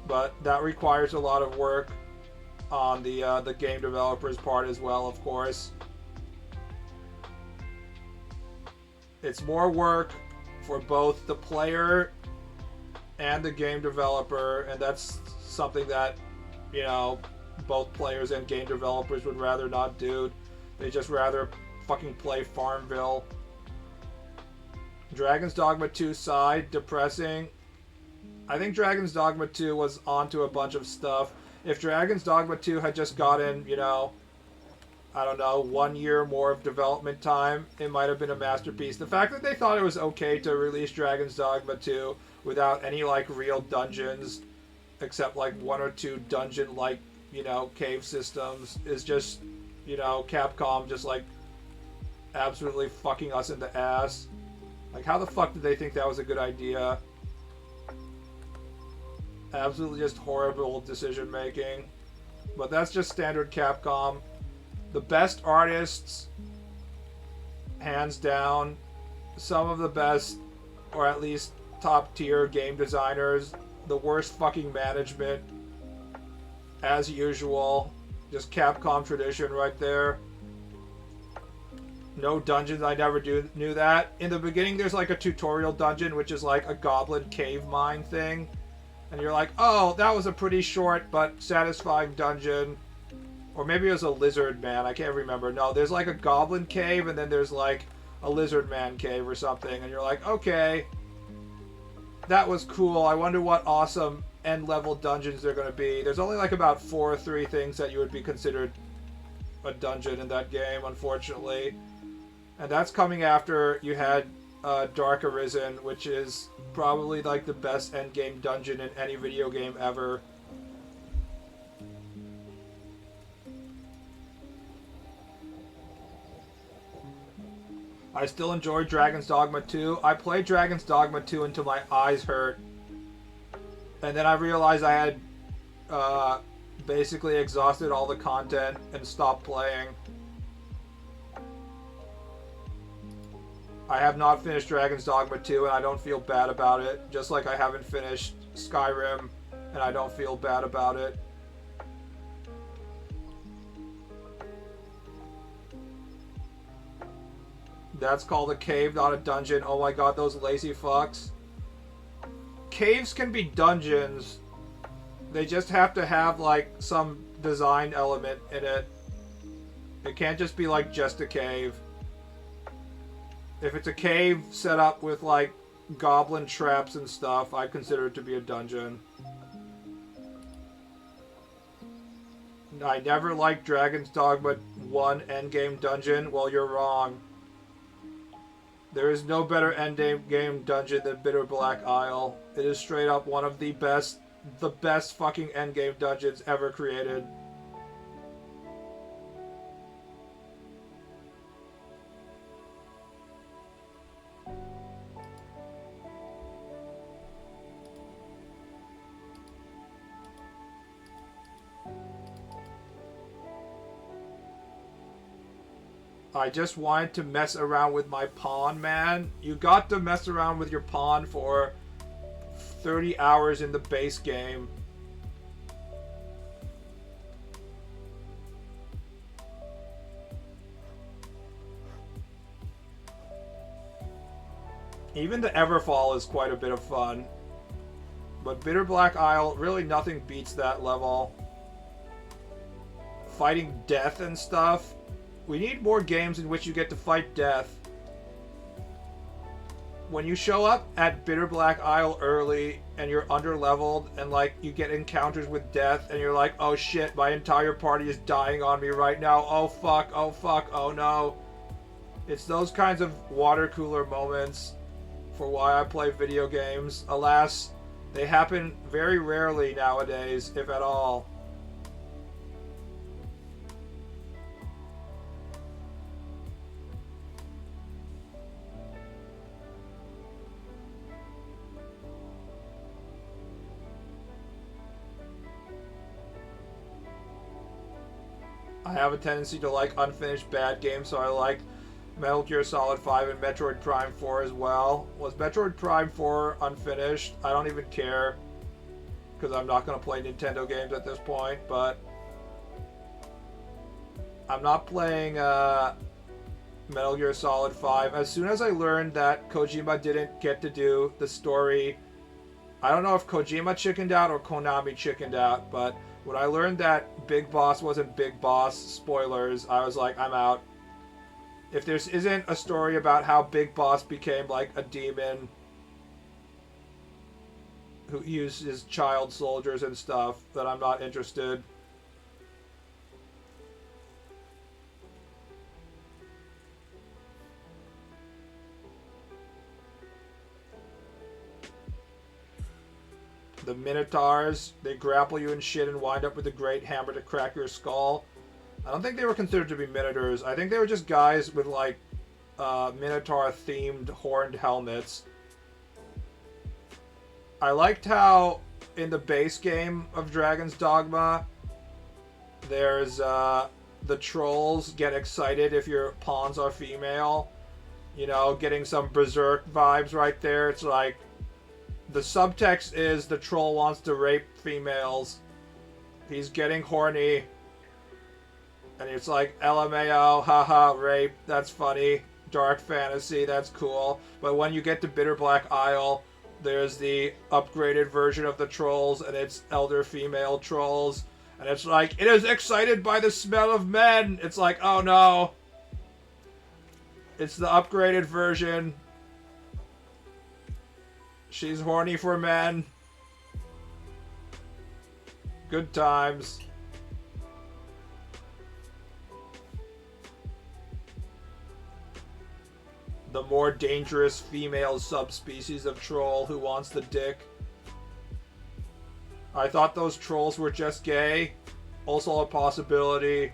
But that requires a lot of work on the game developer's part as well, of course. It's more work for both the player and the game developer, and that's something that, you know, both players and game developers would rather not do. They just rather fucking play Farmville. Dragon's Dogma 2 side, depressing. I think Dragon's Dogma 2 was onto a bunch of stuff. If Dragon's Dogma 2 had just gotten, you know, I don't know, 1 year more of development time, it might have been a masterpiece. The fact that they thought it was okay to release Dragon's Dogma 2 without any, like, real dungeons, except, like, 1 or 2 dungeon-like, you know, cave systems, is just, you know, Capcom just, like, absolutely fucking us in the ass. Like, how the fuck did they think that was a good idea? Absolutely just horrible decision making. But that's just standard Capcom. The best artists, hands down, some of the best, or at least top tier game designers, the worst fucking management, as usual. Just Capcom tradition right there. No dungeons, I never knew that. In the beginning there's like a tutorial dungeon, which is like a goblin cave mine thing. And you're like, oh, that was a pretty short but satisfying dungeon. Or maybe it was a lizard man, I can't remember. No, there's like a goblin cave and then there's like a lizard man cave or something. And you're like, okay, that was cool. I wonder what awesome end level dungeons they're going to be. There's only like about 4 or 3 things that you would be considered a dungeon in that game, unfortunately. And that's coming after you had Dark Arisen, which is probably like the best endgame dungeon in any video game ever. I still enjoy Dragon's Dogma 2. I played Dragon's Dogma 2 until my eyes hurt. And then I realized I had basically exhausted all the content and stopped playing. I have not finished Dragon's Dogma 2 and I don't feel bad about it. Just like I haven't finished Skyrim and I don't feel bad about it. That's called a cave, not a dungeon. Oh my god, those lazy fucks. Caves can be dungeons. They just have to have like some design element in it. It can't just be like just a cave. If it's a cave set up with like goblin traps and stuff, I consider it to be a dungeon. I never liked Dragon's Dogma 1 endgame dungeon. Well, you're wrong. There is no better endgame dungeon than Bitter Black Isle. It is straight up one of the best fucking endgame dungeons ever created. I just wanted to mess around with my pawn, man. You got to mess around with your pawn for 30 hours in the base game. Even the Everfall is quite a bit of fun. But Bitter Black Isle, really nothing beats that level. fighting death and stuff. We need more games in which you get to fight death. When you show up at Bitter Black Isle early and you're under-leveled and, like, you get encounters with death and you're like, oh shit, my entire party is dying on me right now. Oh fuck, oh no. It's those kinds of water cooler moments for why I play video games. Alas, they happen very rarely nowadays, if at all. I have a tendency to like unfinished bad games, so I like Metal Gear Solid 5 and Metroid Prime 4 as well. Was Metroid Prime 4 unfinished? I don't even care, because I'm not going to play Nintendo games at this point, but I'm not playing Metal Gear Solid 5. As soon as I learned that Kojima didn't get to do the story, I don't know if Kojima chickened out or Konami chickened out, but when I learned that Big Boss wasn't Big Boss, spoilers, I was like, I'm out. If there isn't a story about how Big Boss became like a demon who uses child soldiers and stuff, then I'm not interested. The Minotaurs, they grapple you and shit and wind up with a great hammer to crack your skull. I don't think they were considered to be Minotaurs. I think they were just guys with, like, Minotaur-themed horned helmets. I liked how, in the base game of Dragon's Dogma, there's, the trolls get excited if your pawns are female. You know, getting some Berserk vibes right there. It's like, the subtext is the troll wants to rape females. He's getting horny. And it's like, LMAO, haha, rape, that's funny. Dark fantasy, that's cool. But when you get to Bitter Black Isle, there's the upgraded version of the trolls, and it's elder female trolls. And it's like, it is excited by the smell of men! It's like, oh no. It's the upgraded version. She's horny for men. Good times. The more dangerous female subspecies of troll who wants the dick. I thought those trolls were just gay. Also a possibility.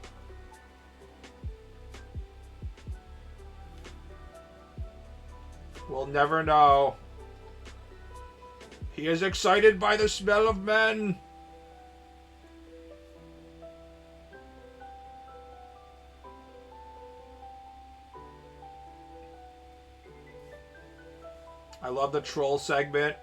We'll never know. He is excited by the smell of men. I love the troll segment.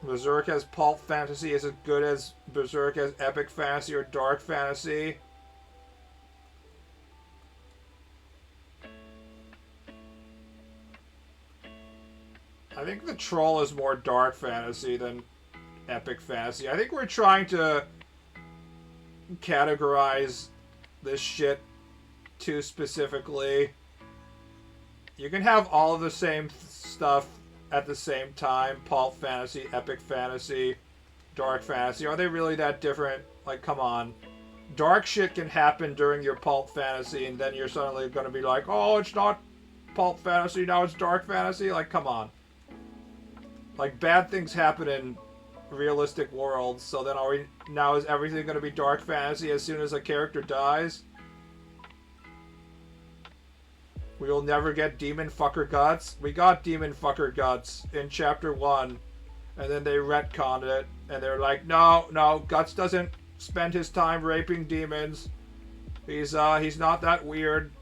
Berserk as pulp fantasy is as good as Berserk as epic fantasy or dark fantasy. I think the troll is more dark fantasy than epic fantasy. I think we're trying to categorize this shit too specifically. You can have all of the same stuff at the same time. Pulp fantasy, epic fantasy, dark fantasy. Are they really that different? Like, come on. Dark shit can happen during your pulp fantasy, and then you're suddenly going to be like, oh, it's not pulp fantasy, now it's dark fantasy. Like, come on. Like, bad things happen in realistic worlds, so then now is everything going to be dark fantasy as soon as a character dies? We will never get Demon Fucker Guts. We got Demon Fucker Guts in Chapter 1, and then they retconned it, and they're like, no, Guts doesn't spend his time raping demons. He's not that weird.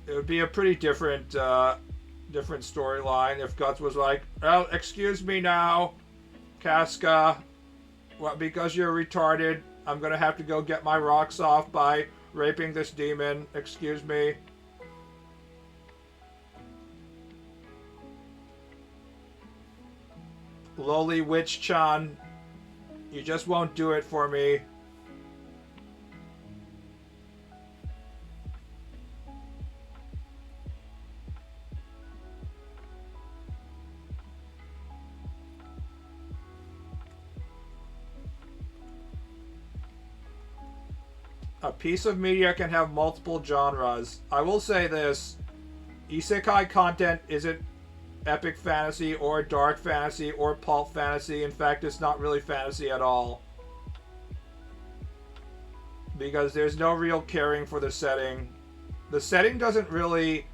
It would be a pretty different storyline if Guts was like, well, excuse me now, Casca. Well, because you're retarded, I'm gonna have to go get my rocks off by raping this demon. Excuse me. Lowly Witch-chan, you just won't do it for me. A piece of media can have multiple genres. I will say this. Isekai content isn't epic fantasy or dark fantasy or pulp fantasy. In fact, it's not really fantasy at all. Because there's no real caring for the setting. The setting doesn't really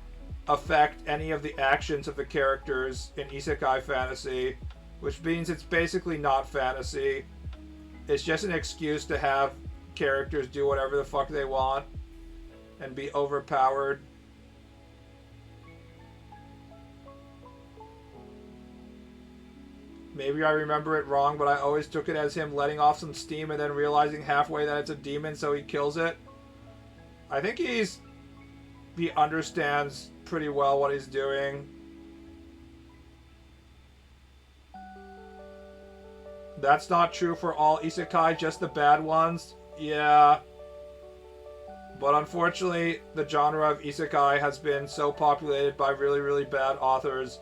affect any of the actions of the characters in isekai fantasy, which means it's basically not fantasy. It's just an excuse to have characters do whatever the fuck they want and be overpowered. Maybe I remember it wrong, but I always took it as him letting off some steam and then realizing halfway that it's a demon, so he kills it. I think he understands pretty well what he's doing. That's not true for all isekai, just the bad ones. Yeah. But unfortunately, the genre of isekai has been so populated by really, really bad authors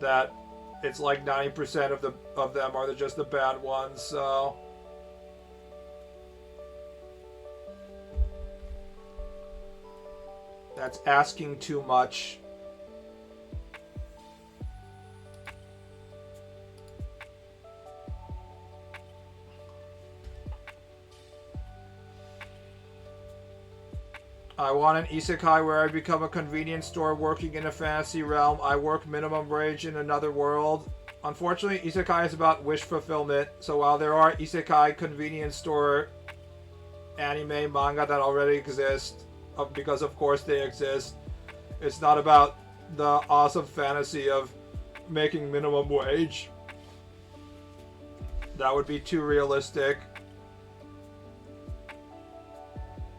that it's like 90% of them are just the bad ones, so... That's asking too much. I want an isekai where I become a convenience store working in a fantasy realm. I work minimum wage in another world. Unfortunately, isekai is about wish fulfillment. So while there are isekai convenience store anime manga that already exist, because of course they exist, it's not about the awesome fantasy of making minimum wage. That would be too realistic.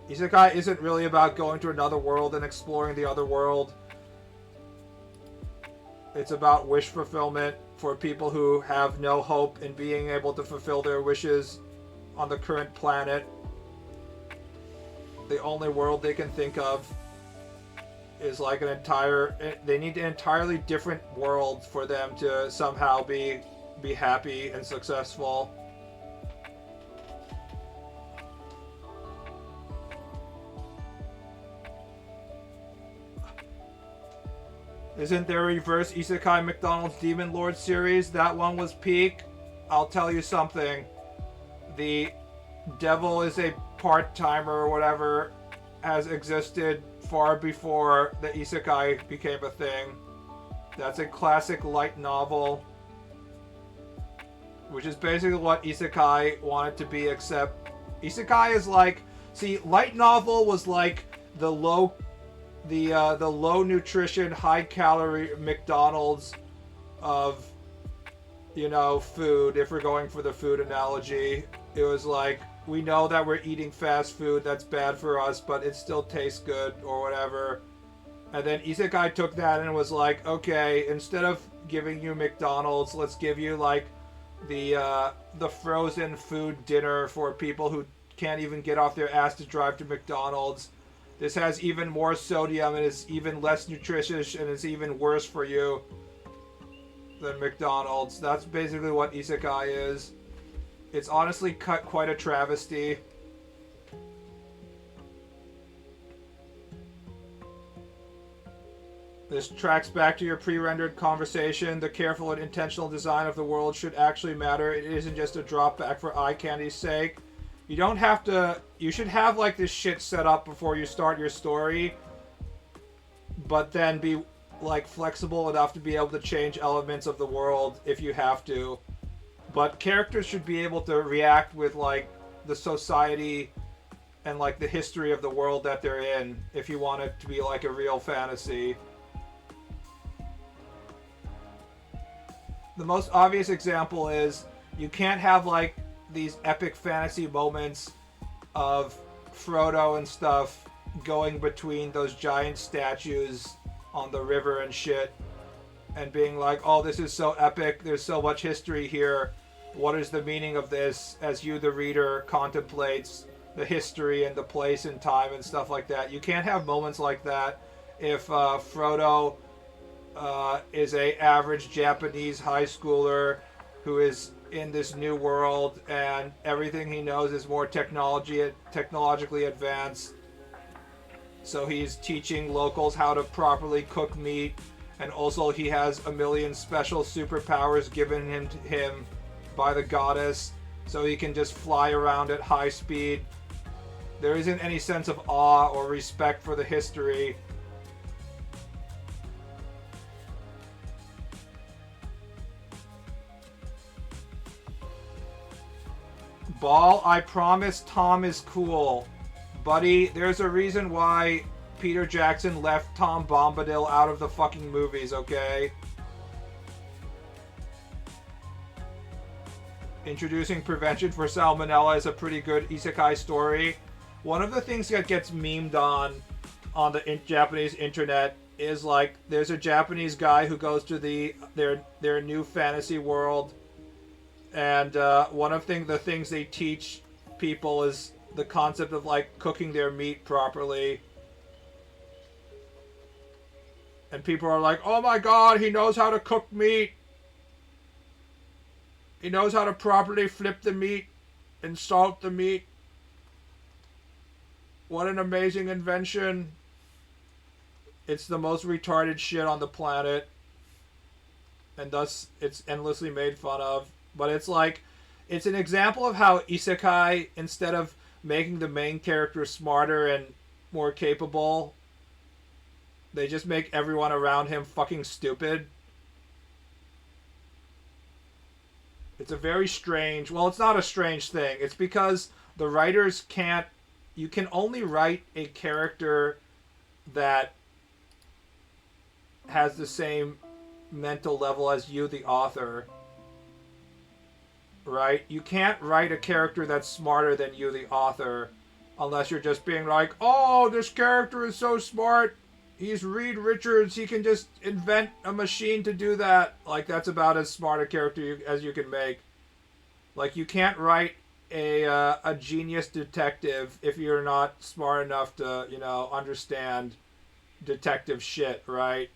Isekai isn't really about going to another world and exploring the other world. It's about wish fulfillment for people who have no hope in being able to fulfill their wishes on the current planet. The only world they can think of is like an entire... They need an entirely different world for them to somehow be happy and successful. Isn't there a reverse isekai McDonald's Demon Lord series? That one was peak. I'll tell you something. The devil is a part-timer or whatever has existed far before the isekai became a thing. That's a classic light novel, which is basically what isekai wanted to be, except isekai is like... See, light novel was like the low nutrition, high calorie McDonald's of, you know, food, if we're going for the food analogy. It was like, we know that we're eating fast food that's bad for us, but it still tastes good or whatever. And then isekai took that and was like, okay, instead of giving you McDonald's, let's give you like the frozen food dinner for people who can't even get off their ass to drive to McDonald's. This has even more sodium and is even less nutritious and is even worse for you than McDonald's. That's basically what isekai is. It's honestly quite a travesty. This tracks back to your pre-rendered conversation. The careful and intentional design of the world should actually matter. It isn't just a drop back for eye candy's sake. You don't have to... You should have, like, this shit set up before you start your story. But then be, like, flexible enough to be able to change elements of the world if you have to. But characters should be able to react with, like, the society and, like, the history of the world that they're in. If you want it to be, like, a real fantasy. The most obvious example is you can't have, like, these epic fantasy moments of Frodo and stuff going between those giant statues on the river and shit and being like, oh, this is so epic, there's so much history here. What is the meaning of this, as you, the reader, contemplates the history and the place and time and stuff like that. You can't have moments like that if Frodo is a average Japanese high schooler who is in this new world and everything he knows is more technologically advanced. So he's teaching locals how to properly cook meat, and also he has a million special superpowers given him by the goddess, so he can just fly around at high speed. There isn't any sense of awe or respect for the history. Ball, I promise Tom is cool. Buddy, there's a reason why Peter Jackson left Tom Bombadil out of the fucking movies, okay? Introducing prevention for salmonella is a pretty good isekai story. One of the things that gets memed on the Japanese internet is like, there's a Japanese guy who goes to their new fantasy world, and one of the things they teach people is the concept of like cooking their meat properly. And people are like, oh my god, he knows how to cook meat. He knows how to properly flip the meat and salt the meat. What an amazing invention. It's the most retarded shit on the planet. And thus, it's endlessly made fun of. But it's like, it's an example of how isekai, instead of making the main character smarter and more capable, they just make everyone around him fucking stupid. It's a very strange... Well, it's not a strange thing. It's because the writers can't... You can only write a character that has the same mental level as you, the author. Right? You can't write a character that's smarter than you, the author, unless you're just being like, oh, this character is so smart. He's Reed Richards. He can just invent a machine to do that. Like, that's about as smart a character as you can make. Like, you can't write a genius detective if you're not smart enough to, understand detective shit, right?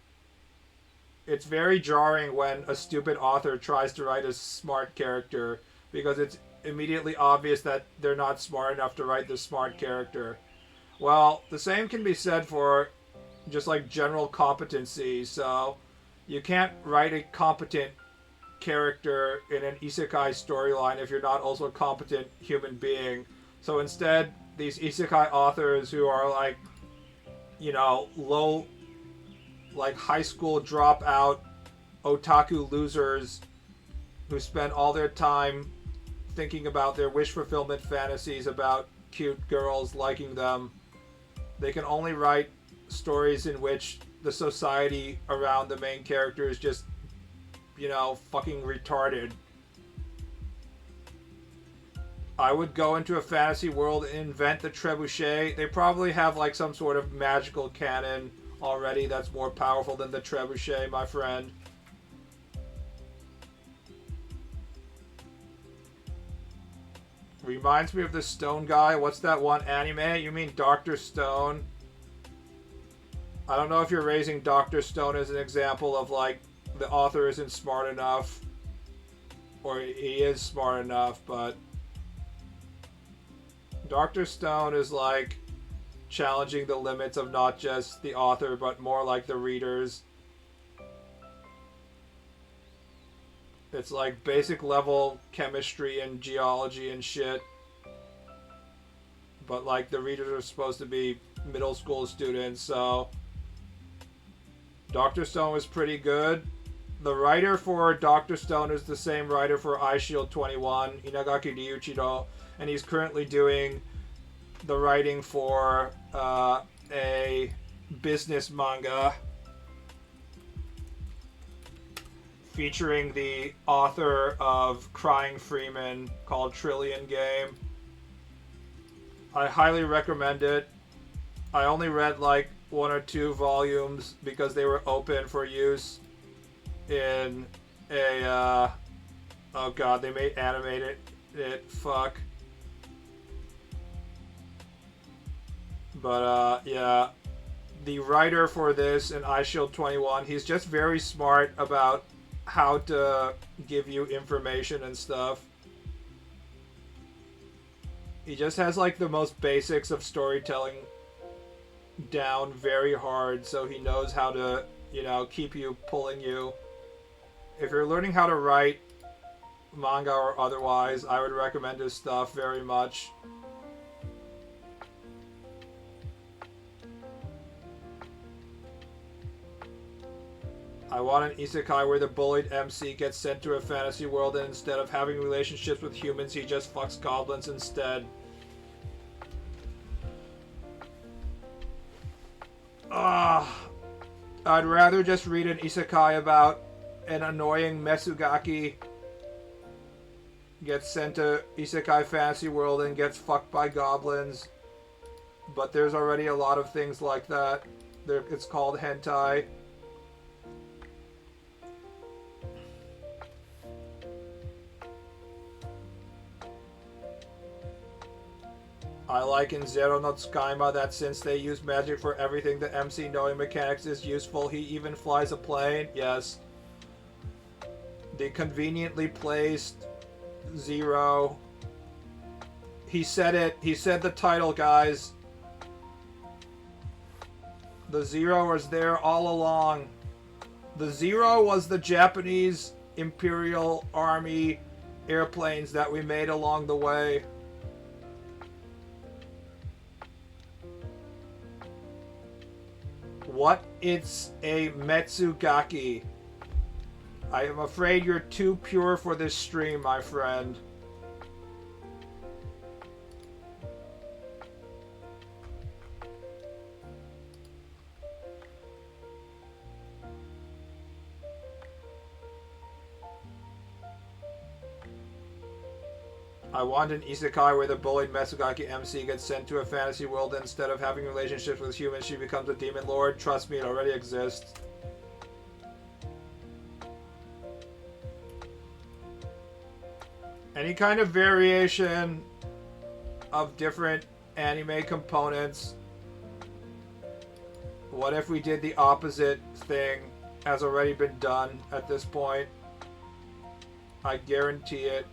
It's very jarring when a stupid author tries to write a smart character, because it's immediately obvious that they're not smart enough to write the smart character. Well, the same can be said for just like general competency. So you can't write a competent character in an isekai storyline if you're not also a competent human being. So instead, these isekai authors who are like, low, like high school dropout otaku losers who spend all their time thinking about their wish fulfillment fantasies about cute girls liking them, they can only write stories in which the society around the main character is just, fucking retarded. I would go into a fantasy world and invent the trebuchet. They probably have like some sort of magical cannon already that's more powerful than the trebuchet, my friend. Reminds me of the Stone guy. What's that one anime? You mean Dr. Stone? I don't know if you're raising Dr. Stone as an example of like the author isn't smart enough, or he is smart enough, but Dr. Stone is like challenging the limits of not just the author, but more like the readers. It's like basic level chemistry and geology and shit. But like the readers are supposed to be middle school students, so Dr. Stone was pretty good. The writer for Dr. Stone is the same writer for iShield 21, Inagaki Ryuichiro, and he's currently doing the writing for a business manga featuring the author of Crying Freeman called Trillion Game. I highly recommend it. I only read like 1 or 2 volumes because they were open for use. in a, oh god, they may animate it, fuck. But, yeah. The writer for this in iShield 21, he's just very smart about how to give you information and stuff. He just has, like, the most basics of storytelling down very hard, so he knows how to, you know, keep you pulling you. If you're learning how to write manga or otherwise, I would recommend his stuff very much. I want an isekai where the bullied MC gets sent to a fantasy world and instead of having relationships with humans, he just fucks goblins instead. I'd rather just read an isekai about an annoying Mesugaki gets sent to isekai fantasy world and gets fucked by goblins. But there's already a lot of things like that. It's called hentai. I like in Zero no Tsukaima that since they use magic for everything, the MC knowing mechanics is useful. He even flies a plane. Yes. The conveniently placed Zero. He said it. He said the title, guys. The Zero was there all along. The Zero was the Japanese Imperial Army airplanes that we made along the way. What? It's a Metsugaki. I am afraid you're too pure for this stream, my friend. I want an isekai where the bullied Metsugaki MC gets sent to a fantasy world and instead of having relationships with humans, she becomes a demon lord. Trust me, it already exists. Any kind of variation of different anime components. What if we did the opposite thing? Has already been done at this point. I guarantee it.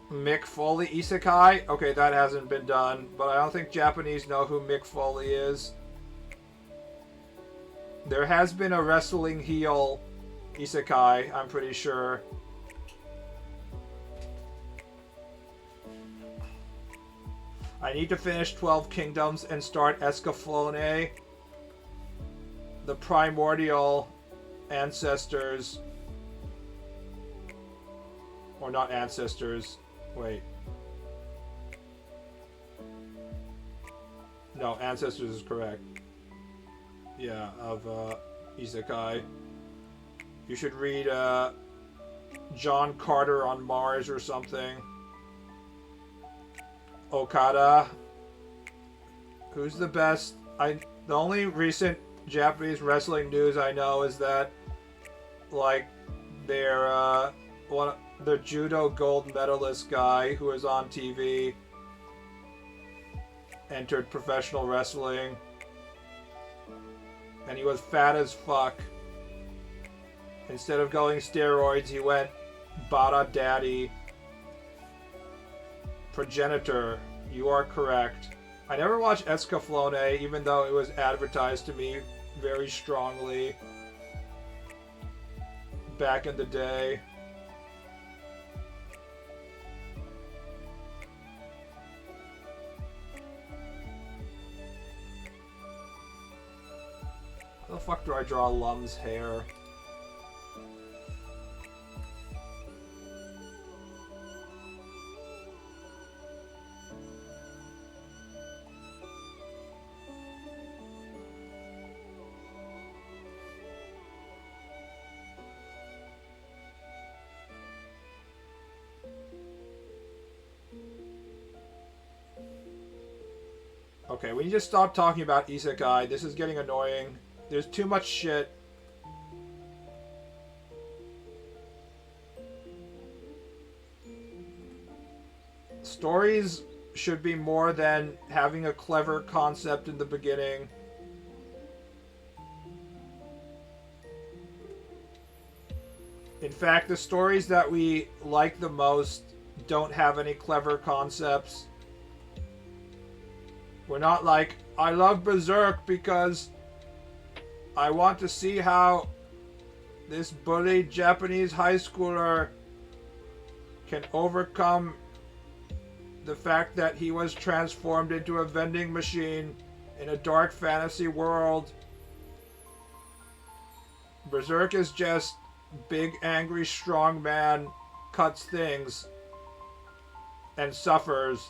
Mick Foley isekai? Okay, that hasn't been done, but I don't think Japanese know who Mick Foley is. There has been a wrestling heel isekai, I'm pretty sure. I need to finish 12 Kingdoms and start Escaflowne. The primordial ancestors. Or not ancestors. Wait. No, ancestors is correct. Yeah, of isekai. You should read John Carter on Mars or something. Okada. Who's the best? The only recent Japanese wrestling news I know is that, like, their the judo gold medalist guy who was on TV entered professional wrestling, and he was fat as fuck. Instead of going steroids, he went Bada Daddy. Progenitor, you are correct. I never watched Escaflowne, even though it was advertised to me very strongly back in the day. the fuck do I draw Lum's hair? Okay, we need to stop talking about isekai. This is getting annoying. There's too much shit. Stories should be more than having a clever concept in the beginning. In fact, the stories that we like the most don't have any clever concepts. We're not like, I love Berserk because I want to see how this bullied Japanese high schooler can overcome the fact that he was transformed into a vending machine in a dark fantasy world. Berserk is just big, angry, strong man cuts things and suffers.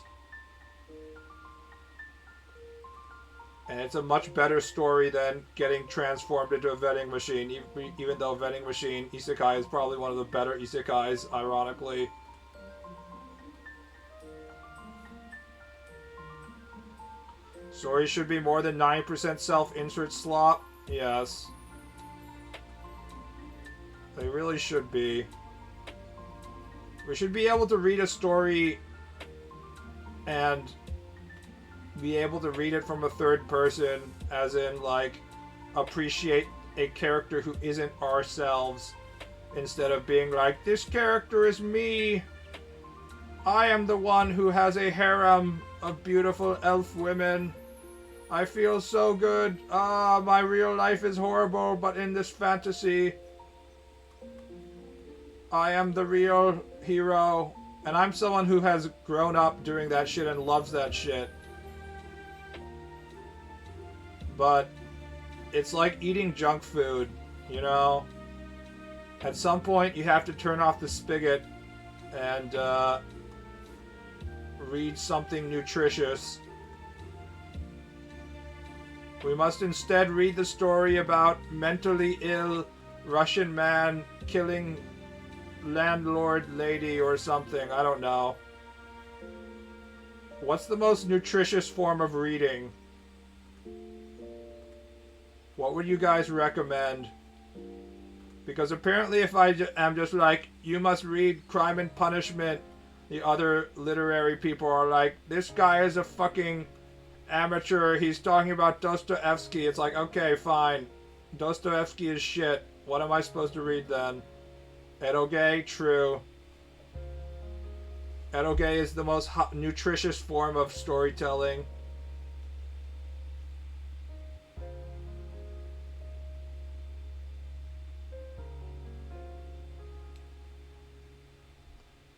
And it's a much better story than getting transformed into a vending machine, even though vending machine isekai is probably one of the better isekais, ironically. Stories should be more than 9% self-insert slop. Yes. They really should be. We should be able to read a story and be able to read it from a third person, as in, like, appreciate a character who isn't ourselves, instead of being like, this character is me. I am the one who has a harem of beautiful elf women. I feel so good. Ah, my real life is horrible, but in this fantasy, I am the real hero. And I'm someone who has grown up doing that shit and loves that shit. But it's like eating junk food, you know? At some point, you have to turn off the spigot and read something nutritious. We must instead read the story about mentally ill Russian man killing landlord lady or something. I don't know. What's the most nutritious form of reading? What would you guys recommend? Because apparently if I am just like, you must read Crime and Punishment, the other literary people are like, this guy is a fucking amateur, he's talking about Dostoevsky. It's like, okay, fine. Dostoevsky is shit. What am I supposed to read then? Eroge? True. Eroge is the most nutritious form of storytelling.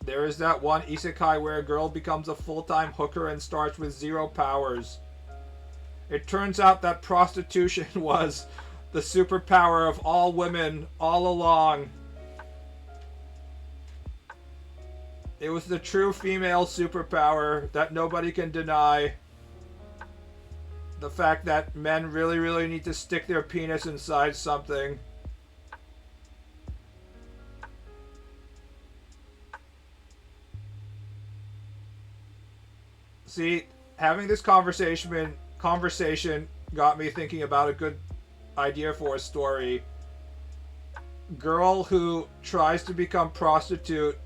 There is that one isekai where a girl becomes a full-time hooker and starts with 0 powers. It turns out that prostitution was the superpower of all women all along. It was the true female superpower that nobody can deny. The fact that men really, really need to stick their penis inside something. See, having this conversation got me thinking about a good idea for a story. Girl who tries to become prostitute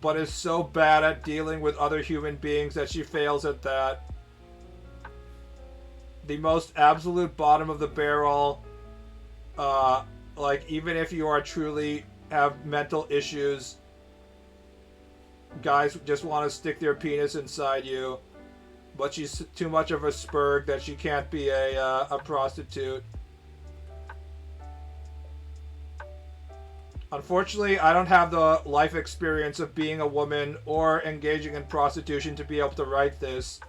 but is so bad at dealing with other human beings that she fails at that. The most absolute bottom of the barrel. Like, even if you are truly have mental issues, guys just want to stick their penis inside you, but she's too much of a spurg that she can't be a prostitute. Unfortunately, I don't have the life experience of being a woman or engaging in prostitution to be able to write this.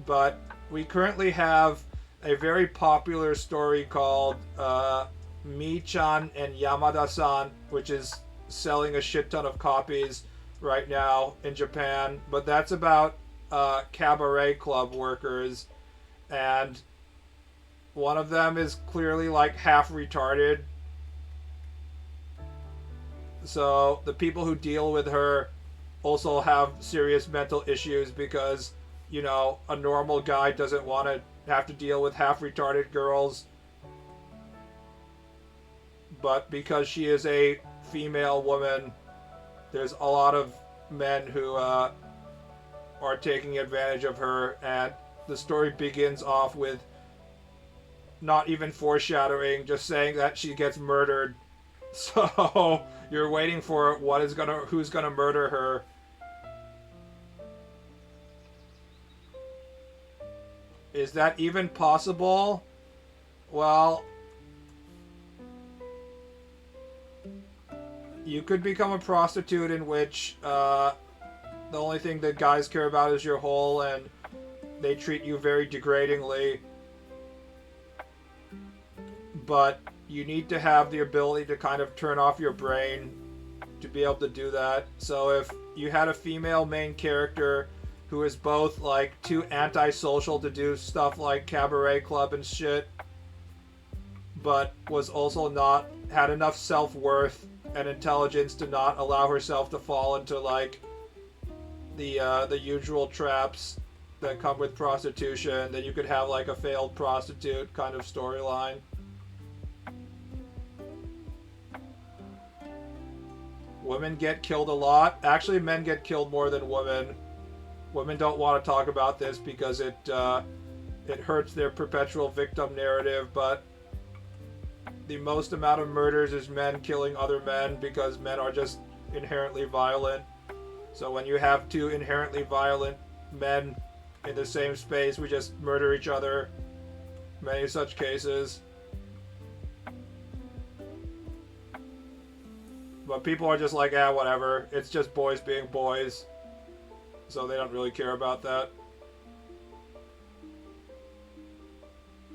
But we currently have a very popular story called Mi-chan and Yamada-san, which is selling a shit ton of copies right now in Japan. But that's about cabaret club workers, and one of them is clearly like half retarded. So the people who deal with her also have serious mental issues because, you know, a normal guy doesn't want to have to deal with half retarded girls. But because she is a female woman, there's a lot of men who are taking advantage of her, and the story begins off with not even foreshadowing, just saying that she gets murdered. So you're waiting for who's gonna murder her. Is that even possible? Well, you could become a prostitute in which the only thing that guys care about is your hole, and they treat you very degradingly. But you need to have the ability to kind of turn off your brain to be able to do that. So if you had a female main character who is both like too antisocial to do stuff like cabaret club and shit, but was also not had enough self-worth and intelligence to not allow herself to fall into like the usual traps that come with prostitution, then you could have like a failed prostitute kind of storyline. Women get killed a lot. Actually, men get killed more than women. Women don't want to talk about this because it hurts their perpetual victim narrative, but the most amount of murders is men killing other men because men are just inherently violent. So when you have two inherently violent men in the same space, we just murder each other. Many such cases. But people are just like, whatever. It's just boys being boys. So they don't really care about that.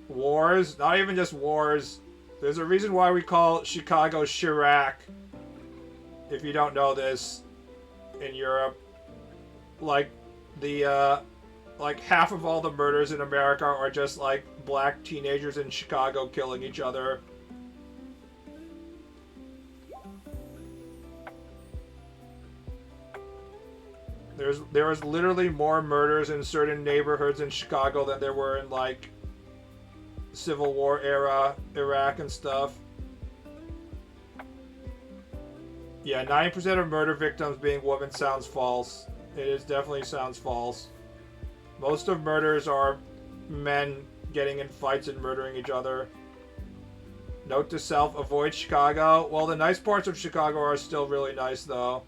Wars? Not even just wars. There's a reason why we call Chicago Chirac. If you don't know this, in Europe. Like, like half of all the murders in America are just like black teenagers in Chicago killing each other. There was literally more murders in certain neighborhoods in Chicago than there were in like Civil War era Iraq and stuff. Yeah, 90% of murder victims being women sounds false. Definitely sounds false. Most of murders are men getting in fights and murdering each other. Note to self, avoid Chicago. Well, the nice parts of Chicago are still really nice though.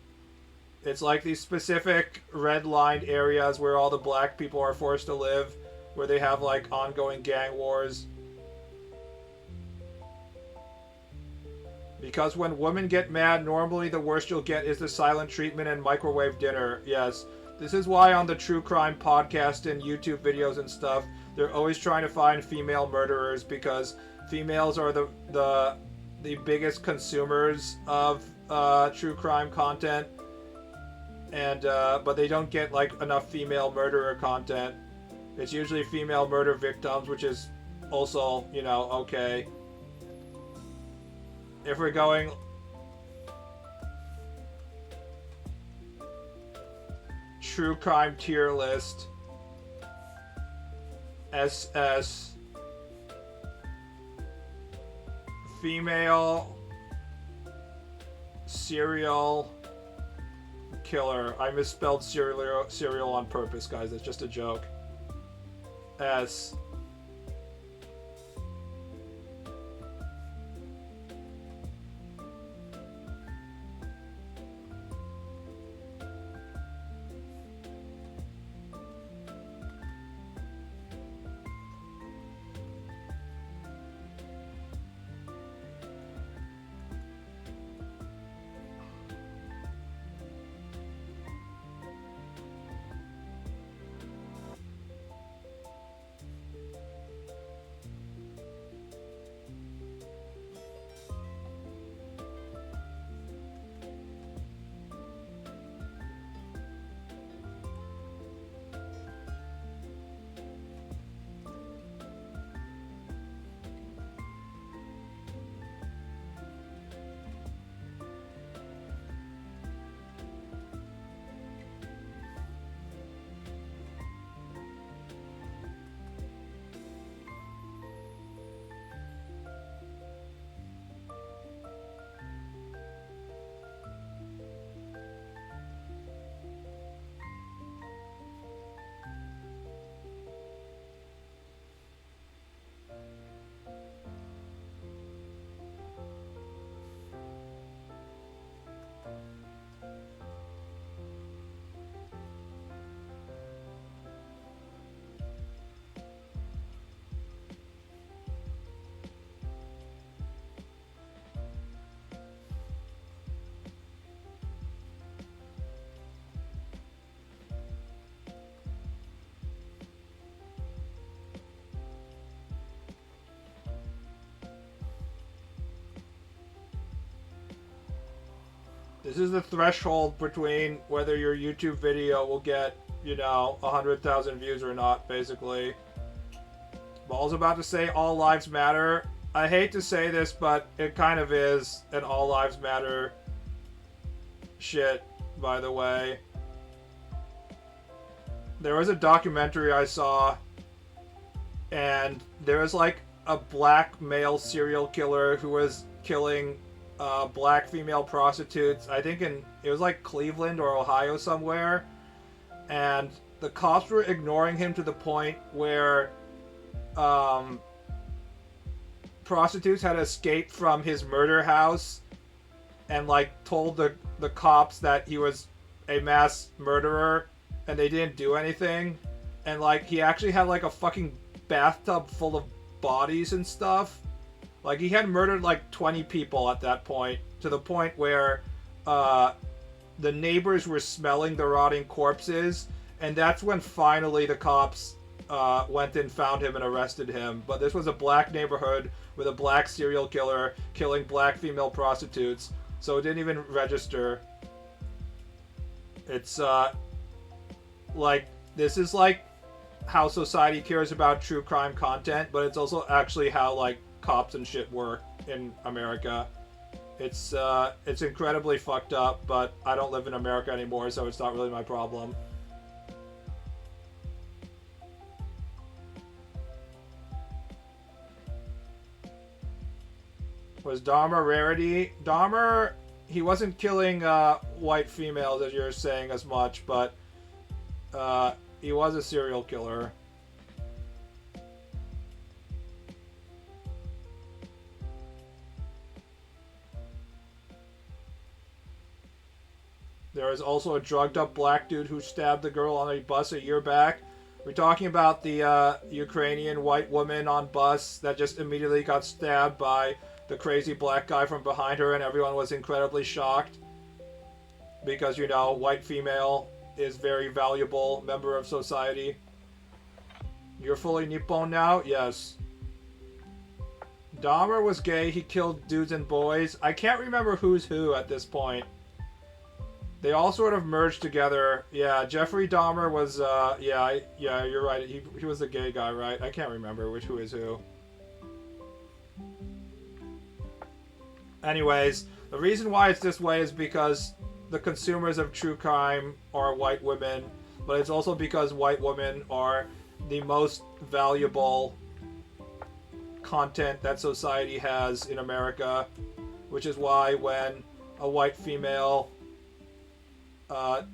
It's like these specific red-lined areas where all the black people are forced to live, where they have like ongoing gang wars. Because when women get mad, normally the worst you'll get is the silent treatment and microwave dinner. Yes. This is why on the true crime podcast and YouTube videos and stuff, they're always trying to find female murderers, because females are the biggest consumers of true crime content. And but they don't get like enough female murderer content. It's usually female murder victims, which is also, you know, okay. If we're going true crime tier list, SS, female serial killer. I misspelled cereal on purpose, guys. That's just a joke. S. This is the threshold between whether your YouTube video will get, 100,000 views or not, basically. Ball's about to say all lives matter. I hate to say this, but it kind of is an all lives matter shit, by the way. There was a documentary I saw, and there was like a black male serial killer who was killing black female prostitutes. I think it was like Cleveland or Ohio somewhere, and the cops were ignoring him to the point where prostitutes had escaped from his murder house and like told the cops that he was a mass murderer, and they didn't do anything. And like he actually had like a fucking bathtub full of bodies and stuff. Like he had murdered like 20 people at that point, to the point where the neighbors were smelling the rotting corpses, and that's when finally the cops went and found him and arrested him. But this was a black neighborhood with a black serial killer killing black female prostitutes, so it didn't even register. It's like, this is like how society cares about true crime content, but it's also actually how like cops and shit work in America. It's incredibly fucked up, but I don't live in America anymore, so it's not really my problem. Was Dahmer rarity? Dahmer, he wasn't killing white females as you're saying as much, but he was a serial killer. There was also a drugged up black dude who stabbed the girl on a bus a year back. We're talking about the Ukrainian white woman on bus that just immediately got stabbed by the crazy black guy from behind her, and everyone was incredibly shocked because, white female is very valuable member of society. You're fully Nippon now? Yes. Dahmer was gay. He killed dudes and boys. I can't remember who's who at this point. They all sort of merged together. Yeah, Jeffrey Dahmer was, yeah, you're right. He was the gay guy, right? I can't remember who is who. Anyways, the reason why it's this way is because the consumers of true crime are white women, but it's also because white women are the most valuable content that society has in America, which is why when a white female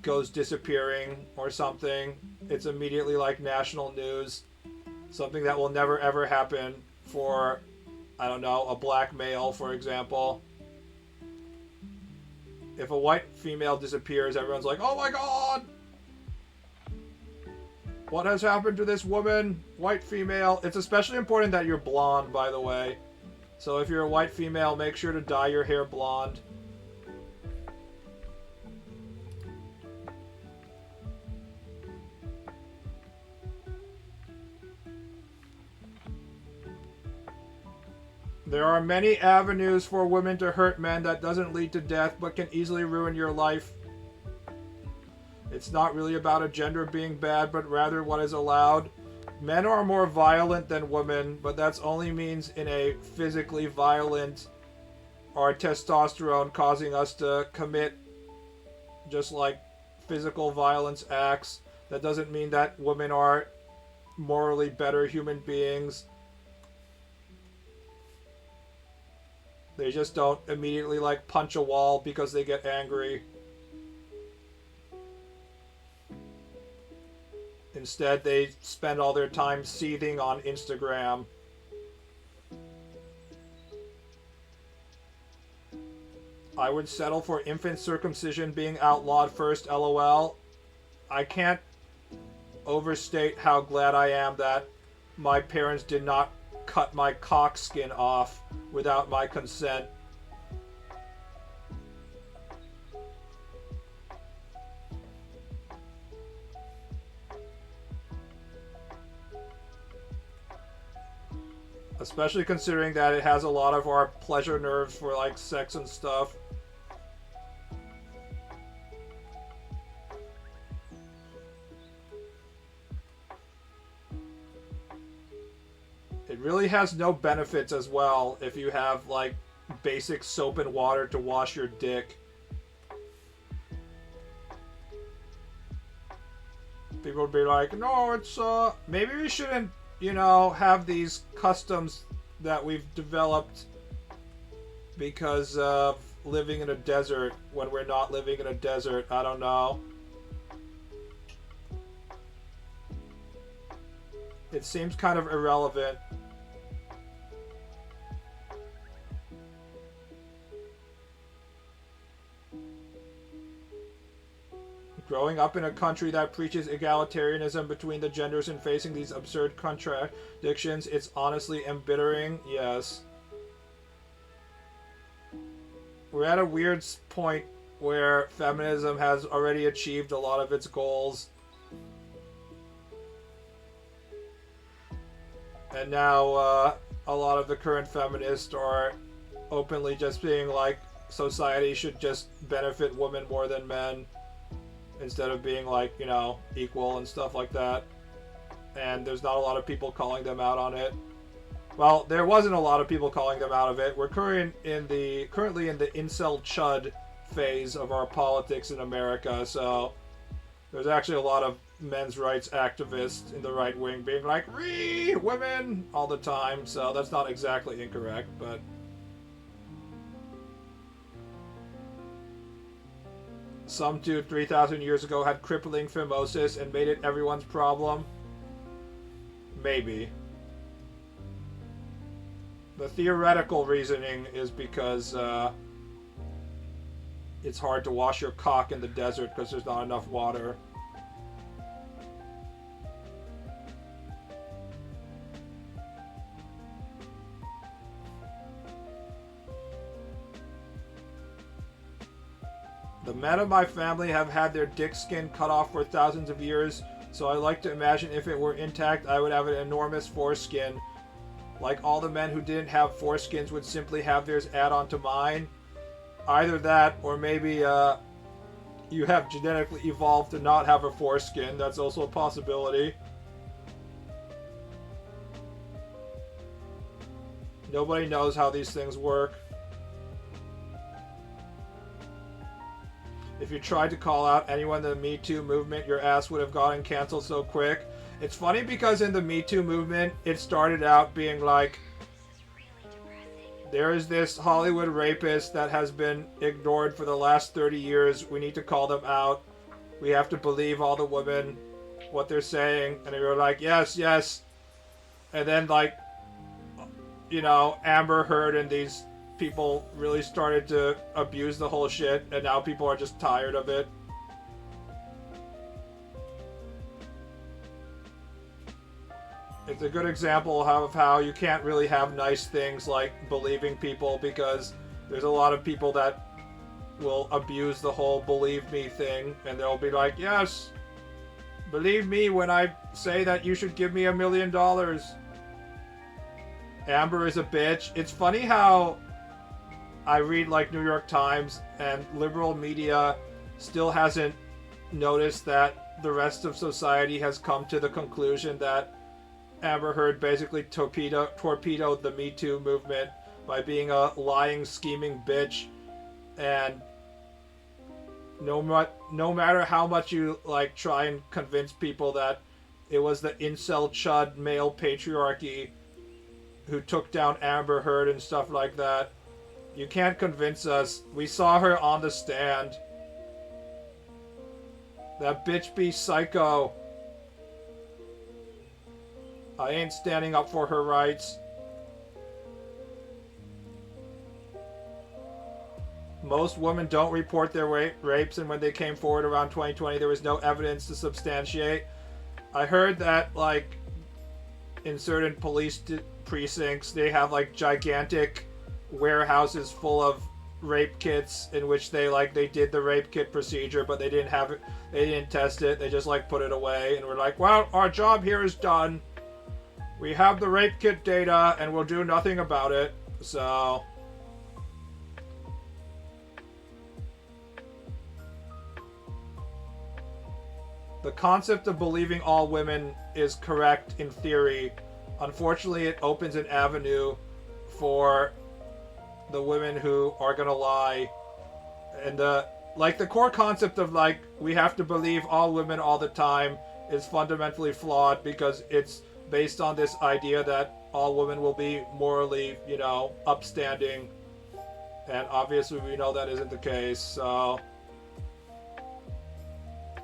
goes disappearing or something, it's immediately like national news. Something that will never ever happen for, I don't know, a black male, for example. If a white female disappears, everyone's like, oh my god! What has happened to this woman? White female. It's especially important that you're blonde, by the way. So if you're a white female, make sure to dye your hair blonde. There are many avenues for women to hurt men that doesn't lead to death but can easily ruin your life. It's not really about a gender being bad, but rather what is allowed. Men are more violent than women, but that's only means in a physically violent or testosterone causing us to commit just like physical violence acts. That doesn't mean that women are morally better human beings. They just don't immediately like punch a wall because they get angry. Instead, they spend all their time seething on Instagram. I would settle for infant circumcision being outlawed first, LOL. I can't overstate how glad I am that my parents did not cut my cock skin off without my consent. Especially considering that it has a lot of our pleasure nerves for like sex and stuff. It really has no benefits as well if you have like basic soap and water to wash your dick. People would be like, no, it's maybe we shouldn't, you know, have these customs that we've developed because of living in a desert when we're not living in a desert. I don't know. It seems kind of irrelevant. Growing up in a country that preaches egalitarianism between the genders and facing these absurd contradictions, it's honestly embittering. Yes. We're at a weird point where feminism has already achieved a lot of its goals. And now a lot of the current feminists are openly just being like, society should just benefit women more than men, instead of being like, you know, equal and stuff like that. And there's not a lot of people calling them out on it. Well, there wasn't a lot of people calling them out of it. We're currently in the incel chud phase of our politics in America, so there's actually a lot of men's rights activists in the right wing being like, "Ree, women!" all the time, so that's not exactly incorrect, but... Some dude 3,000 years ago had crippling phimosis and made it everyone's problem. Maybe. The theoretical reasoning is because it's hard to wash your cock in the desert because there's not enough water. The men of my family have had their dick skin cut off for thousands of years, so I like to imagine if it were intact, I would have an enormous foreskin. Like all the men who didn't have foreskins would simply have theirs add on to mine. Either that, or maybe you have genetically evolved to not have a foreskin. That's also a possibility. Nobody knows how these things work. If you tried to call out anyone in the Me Too movement, your ass would have gotten canceled so quick. It's funny because in the Me Too movement, it started out being like, there is this Hollywood rapist that has been ignored for the last 30 years. We need to call them out. We have to believe all the women, what they're saying. And they were like, yes, yes. And then, like, you know, Amber Heard and these people really started to abuse the whole shit, and now people are just tired of it. It's a good example of how you can't really have nice things like believing people, because there's a lot of people that will abuse the whole believe me thing, and they'll be like, yes, believe me when I say that you should give me $1 million. Amber is a bitch. It's funny how I read like New York Times and liberal media still hasn't noticed that the rest of society has come to the conclusion that Amber Heard basically torpedoed the Me Too movement by being a lying, scheming bitch. And no matter how much you like try and convince people that it was the incel chud male patriarchy who took down Amber Heard and stuff like that, you can't convince us. We saw her on the stand. That bitch be psycho. I ain't standing up for her rights. Most women don't report their rapes, and when they came forward around 2020, there was no evidence to substantiate. I heard that, like, in certain police precincts, they have, like, gigantic warehouses full of rape kits in which they did the rape kit procedure, but they didn't have it, they didn't test it, they just, like, put it away, and were like, well, our job here is done. We have the rape kit data, and we'll do nothing about it, so... The concept of believing all women is correct in theory, unfortunately, it opens an avenue for the women who are gonna lie. And like the core concept of like we have to believe all women all the time is fundamentally flawed because it's based on this idea that all women will be morally, upstanding. And obviously we know that isn't the case, so...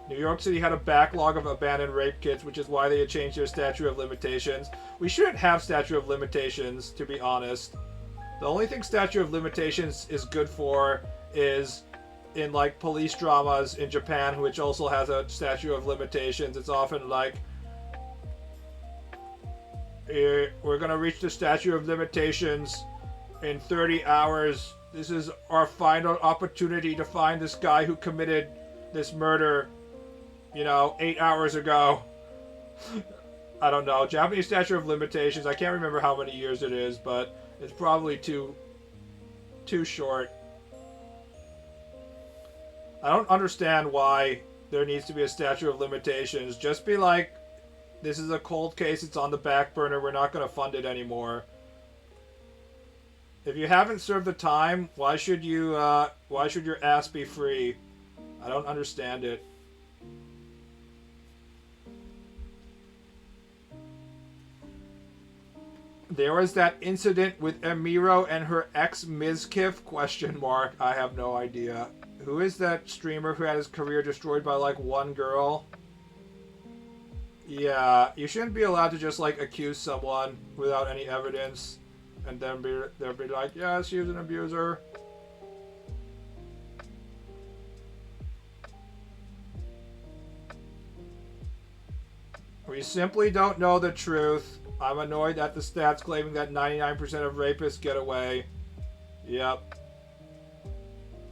New York City had a backlog of abandoned rape kits, which is why they had changed their statute of limitations. We shouldn't have statute of limitations, to be honest. The only thing statute of limitations is good for is in, like, police dramas in Japan, which also has a statute of limitations. It's often like, we're gonna reach the statute of limitations in 30 hours. This is our final opportunity to find this guy who committed this murder, 8 hours ago. I don't know. Japanese statute of limitations, I can't remember how many years it is, but it's probably too short. I don't understand why there needs to be a statute of limitations. Just be like, this is a cold case, it's on the back burner, we're not going to fund it anymore. If you haven't served the time, why should your ass be free? I don't understand it. There was that incident with Emiro and her ex Mizkif? ? I have no idea. Who is that streamer who had his career destroyed by like one girl? Yeah, you shouldn't be allowed to just like accuse someone without any evidence and then they'll be like, yeah, she was an abuser. We simply don't know the truth. I'm annoyed at the stats claiming that 99% of rapists get away. Yep.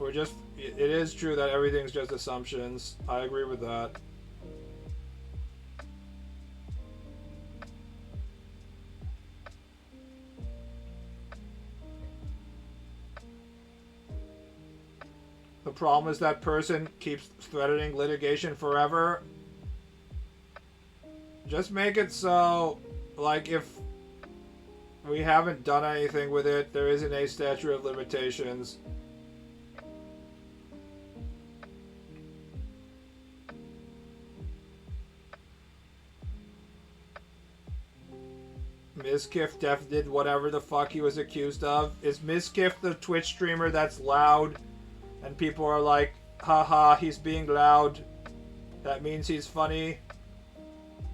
It is true that everything's just assumptions. I agree with that. The problem is that person keeps threatening litigation forever. Just make it so, like, if we haven't done anything with it, there isn't a statute of limitations. Mizkif def did whatever the fuck he was accused of. Is Mizkif the Twitch streamer that's loud? And people are like, haha, he's being loud. That means he's funny.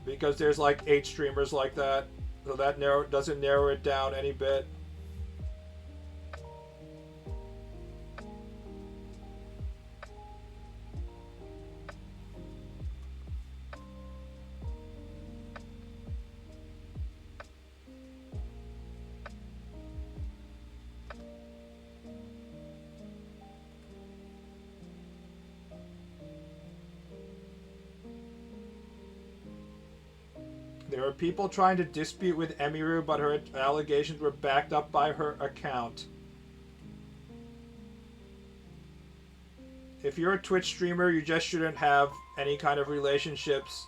Because there's like 8 streamers like that. So that doesn't narrow it down any bit. There are people trying to dispute with Emiru, but her allegations were backed up by her account. If you're a Twitch streamer, you just shouldn't have any kind of relationships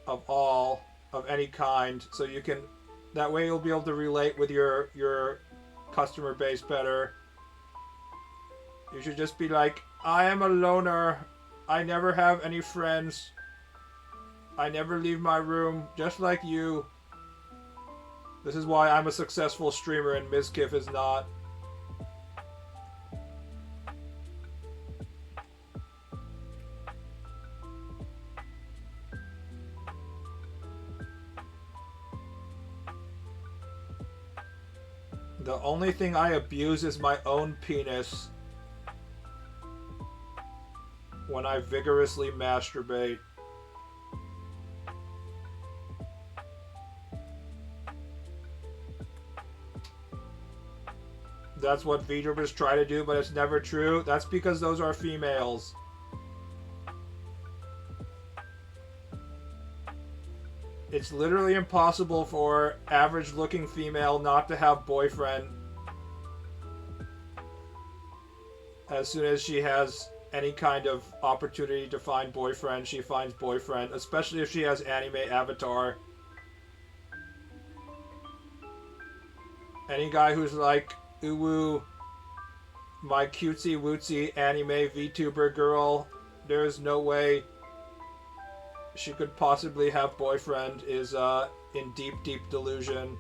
of any kind, so you can, that way you'll be able to relate with your customer base better. You should just be like, I am a loner, I never have any friends, I never leave my room, just like you. This is why I'm a successful streamer and Mizkif is not. The only thing I abuse is my own penis when I vigorously masturbate. That's what VTubers try to do, but it's never true. That's because those are females. It's literally impossible for average-looking female not to have boyfriend. As soon as she has any kind of opportunity to find boyfriend, she finds boyfriend, especially if she has anime avatar. Any guy who's like, ooh, my cutesy wootsy anime VTuber girl, there's no way she could possibly have boyfriend, is in deep, deep delusion.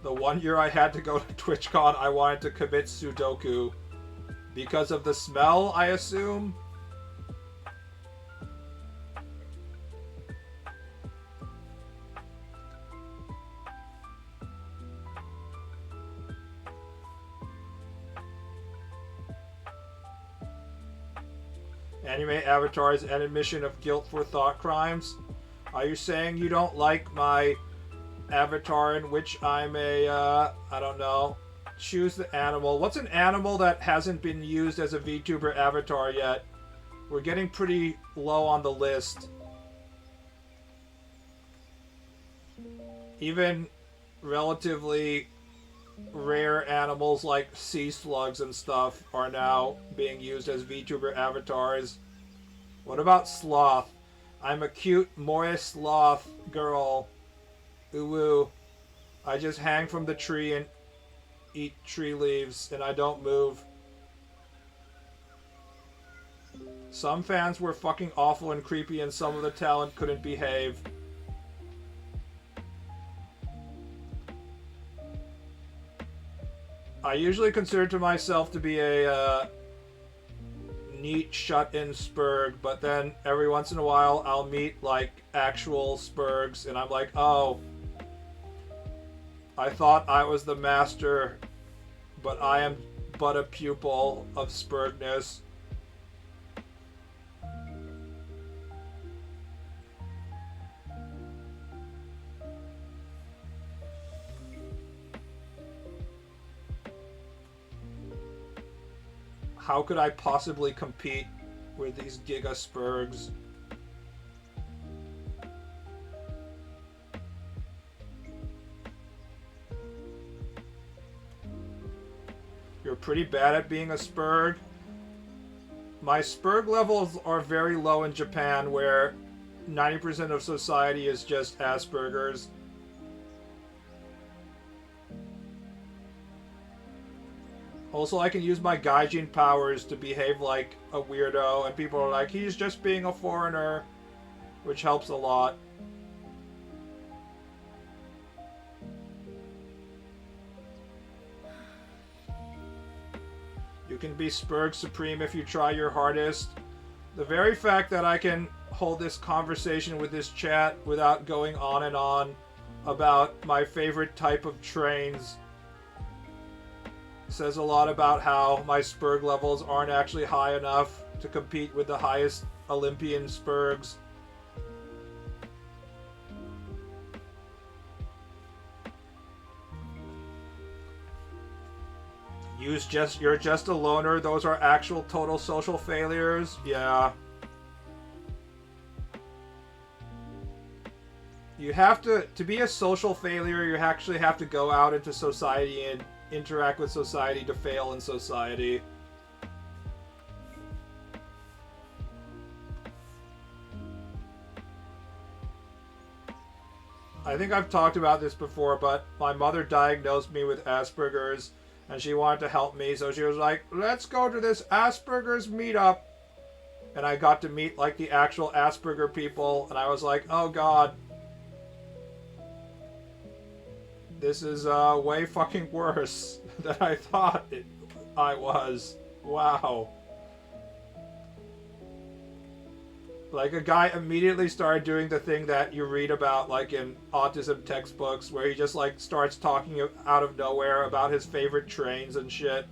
The one year I had to go to TwitchCon, I wanted to commit Sudoku. Because of the smell, I assume? Anime avatars and admission of guilt for thought crimes. Are you saying you don't like my avatar in which I'm a, I don't know, choose the animal. What's an animal that hasn't been used as a VTuber avatar yet? We're getting pretty low on the list. Even relatively rare animals like sea slugs and stuff are now being used as VTuber avatars. What about sloth? I'm a cute moist sloth girl. Ooh, I just hang from the tree and eat tree leaves, and I don't move. Some fans were fucking awful and creepy, and some of the talent couldn't behave. I usually consider to myself to be a neat shut-in spurg, but then every once in a while I'll meet like actual spurgs, and I'm like, oh, I thought I was the master, but I am but a pupil of spurgness. How could I possibly compete with these Giga Spurgs? You're pretty bad at being a Spurg. My Spurg levels are very low in Japan, where 90% of society is just Asperger's. Also, I can use my Gaijin powers to behave like a weirdo, and people are like, he's just being a foreigner, which helps a lot. You can be Spurg Supreme if you try your hardest. The very fact that I can hold this conversation with this chat without going on and on about my favorite type of trains says a lot about how my Spurg levels aren't actually high enough to compete with the highest Olympian Spurgs. You're just a loner, those are actual total social failures? Yeah. You have to be a social failure, you actually have to go out into society and interact with society to fail in society. I think I've talked about this before, but my mother diagnosed me with Asperger's, and she wanted to help me, so she was like, let's go to this Asperger's meetup. And I got to meet like the actual Asperger people, and I was like, oh god. This is way fucking worse than I thought I was. Wow. Like, a guy immediately started doing the thing that you read about, like, in autism textbooks, where he just, like, starts talking out of nowhere about his favorite trains and shit,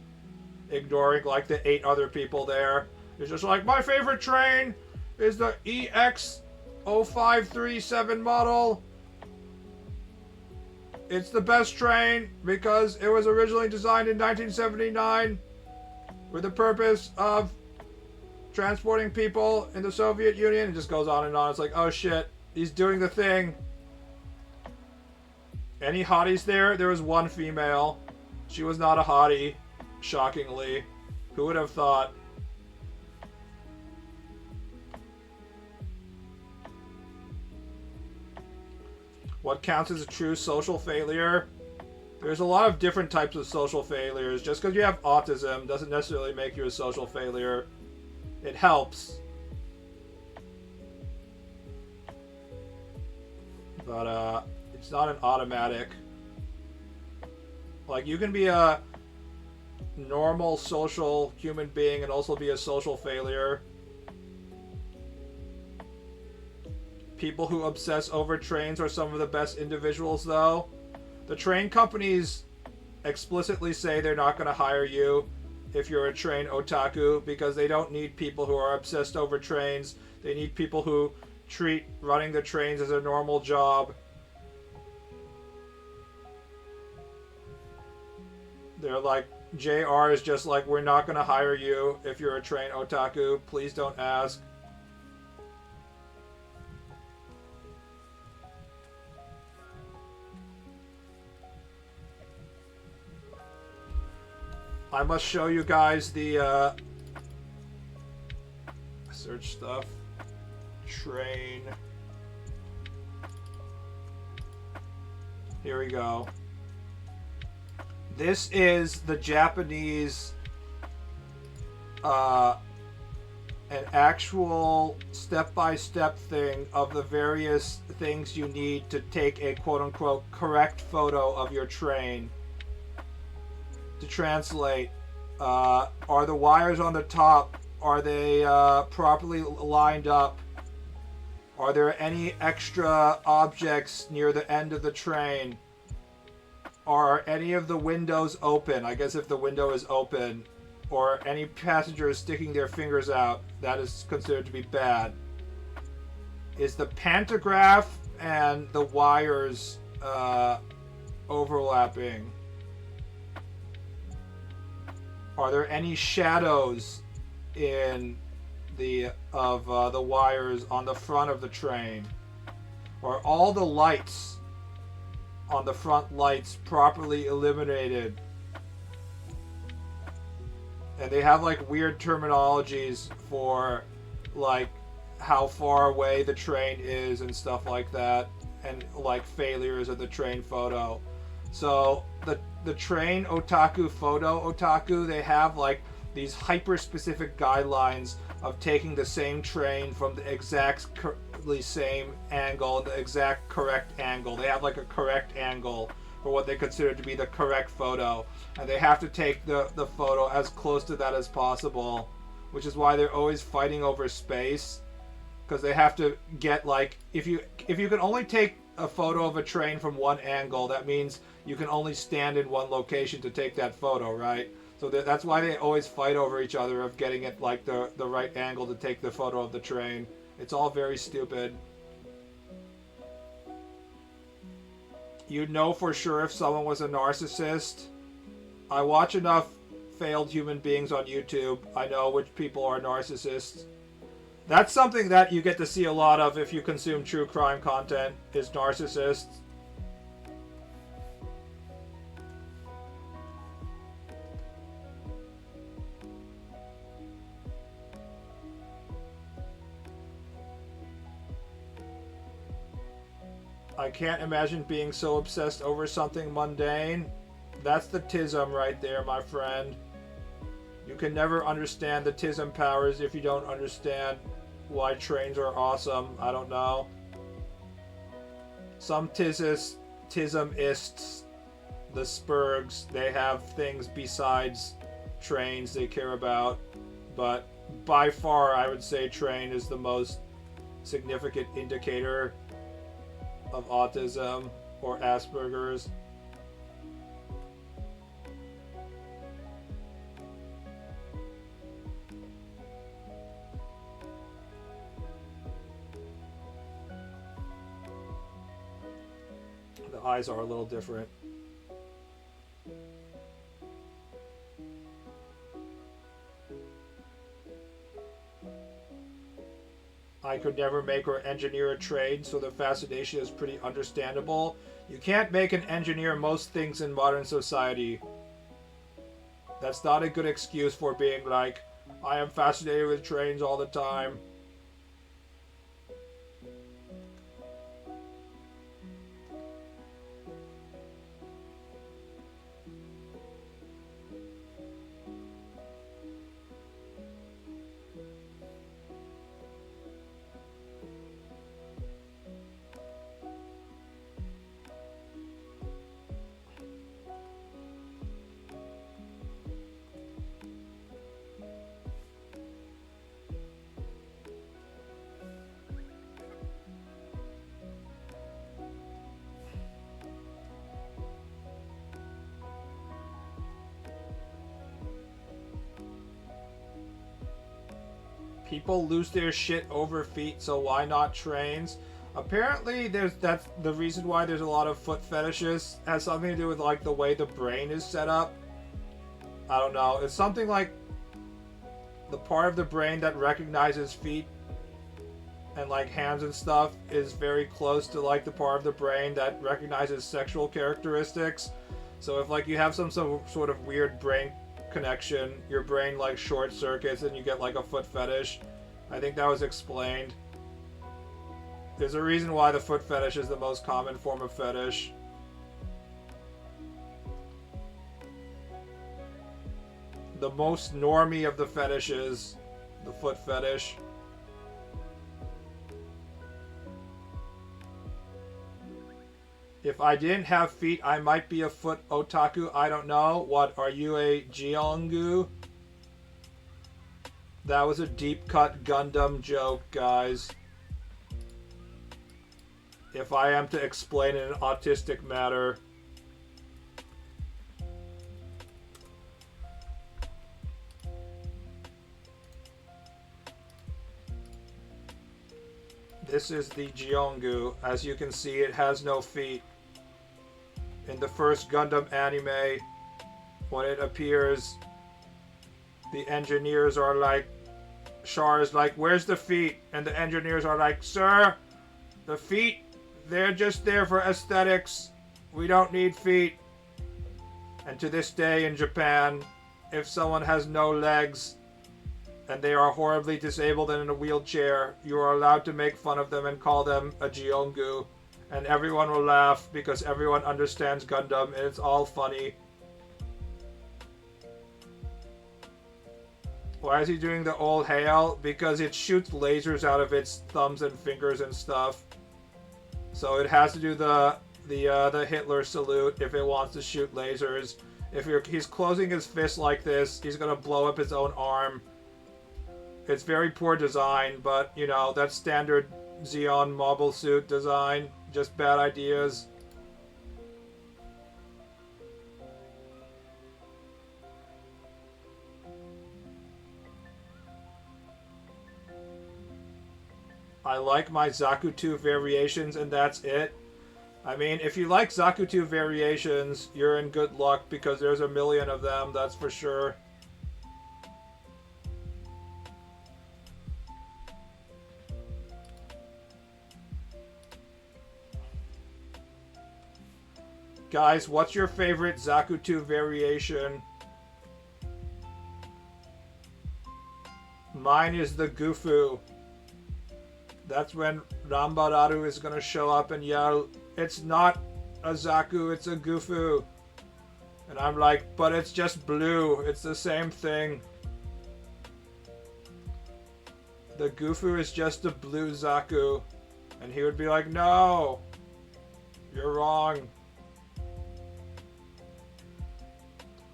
ignoring, like, the 8 other people there. He's just like, my favorite train is the EX0537 model. It's the best train because it was originally designed in 1979 with the purpose of transporting people in the Soviet Union. It just goes on and on. It's like, oh shit, he's doing the thing. Any hotties there? There was one female. She was not a hottie, shockingly. Who would have thought? What counts as a true social failure? There's a lot of different types of social failures. Just because you have autism doesn't necessarily make you a social failure. It helps. But it's not an automatic. Like, you can be a normal social human being and also be a social failure. People who obsess over trains are some of the best individuals, though. The train companies explicitly say they're not going to hire you if you're a train otaku because they don't need people who are obsessed over trains. They need people who treat running the trains as a normal job. They're like, JR is just like, we're not going to hire you if you're a train otaku. Please don't ask. I must show you guys the search stuff. Train. Here we go. This is the Japanese an actual step-by-step thing of the various things you need to take a quote-unquote correct photo of your train. To translate, are the wires on the top, are they properly lined up? Are there any extra objects near the end of the train? Are any of the windows open? I guess if the window is open, or any passengers sticking their fingers out, that is considered to be bad. Is the pantograph and the wires overlapping? Are there any shadows in the wires on the front of the train? Are all the lights on the front lights properly illuminated? And they have like weird terminologies for like how far away the train is and stuff like that, and like failures of the train photo. So the train otaku, photo otaku, they have like these hyper specific guidelines of taking the same train from the exactly same angle, the exact correct angle. They have like a correct angle for what they consider to be the correct photo, and they have to take the photo as close to that as possible, which is why they're always fighting over space, because they have to get like, if you can only take a photo of a train from one angle, that means you can only stand in one location to take that photo, right? So that's why they always fight over each other of getting it like the right angle to take the photo of the train. It's all very stupid. You'd know for sure if someone was a narcissist. I watch enough failed human beings on YouTube. I know which people are narcissists. That's something that you get to see a lot of if you consume true crime content, is narcissists. I can't imagine being so obsessed over something mundane. That's the tism right there, my friend. You can never understand the tism powers if you don't understand why trains are awesome. I don't know. Some tismists, the Spurgs, they have things besides trains they care about. But by far, I would say train is the most significant indicator of autism or Asperger's. The eyes are a little different. I could never make or engineer a trade, so the fascination is pretty understandable. You can't make and engineer most things in modern society. That's not a good excuse for being like, I am fascinated with trains all the time. People lose their shit over feet, so why not trains? Apparently, that's the reason why there's a lot of foot fetishes. Has something to do with like the way the brain is set up. I don't know. It's something like the part of the brain that recognizes feet and like hands and stuff is very close to like the part of the brain that recognizes sexual characteristics. So if like you have some sort of weird brain connection, your brain like short circuits and you get like a foot fetish. I think that was explained. There's a reason why the foot fetish is the most common form of fetish. The most normie of the fetishes, the foot fetish. If I didn't have feet, I might be a foot otaku. I don't know. What, are you a Jeongu? That was a deep cut Gundam joke, guys. If I am to explain in an autistic matter. This is the Jeongu. As you can see, it has no feet. In the first Gundam anime, when it appears, the engineers are like, Char is like, where's the feet? And the engineers are like, sir, the feet, they're just there for aesthetics. We don't need feet. And to this day in Japan, if someone has no legs and they are horribly disabled and in a wheelchair, you are allowed to make fun of them and call them a Jeongu. And everyone will laugh because everyone understands Gundam and it's all funny. Why is he doing the old hail? Because it shoots lasers out of its thumbs and fingers and stuff. So it has to do the Hitler salute if it wants to shoot lasers. If he's closing his fist like this, he's gonna blow up his own arm. It's very poor design, but you know, that's standard Zeon mobile suit design. Just bad ideas. I like my Zakutu variations and that's it. I mean, if you like Zakutu variations, you're in good luck because there's a million of them, that's for sure. Guys, what's your favorite Zakutu variation? Mine is the Gufu. That's when Rambararu is gonna show up and yell, it's not a Zaku, it's a Gufu. And I'm like, but it's just blue, it's the same thing. The Gufu is just a blue Zaku. And he would be like, no, you're wrong.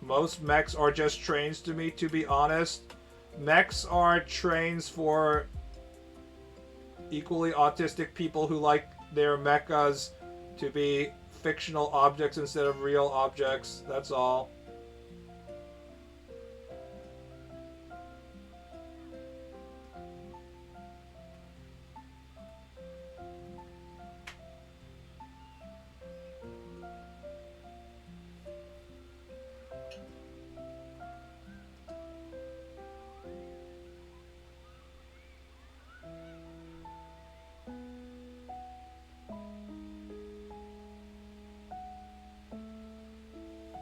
Most mechs are just trains to me, to be honest. Mechs are trains for equally autistic people who like their mechas to be fictional objects instead of real objects. That's all.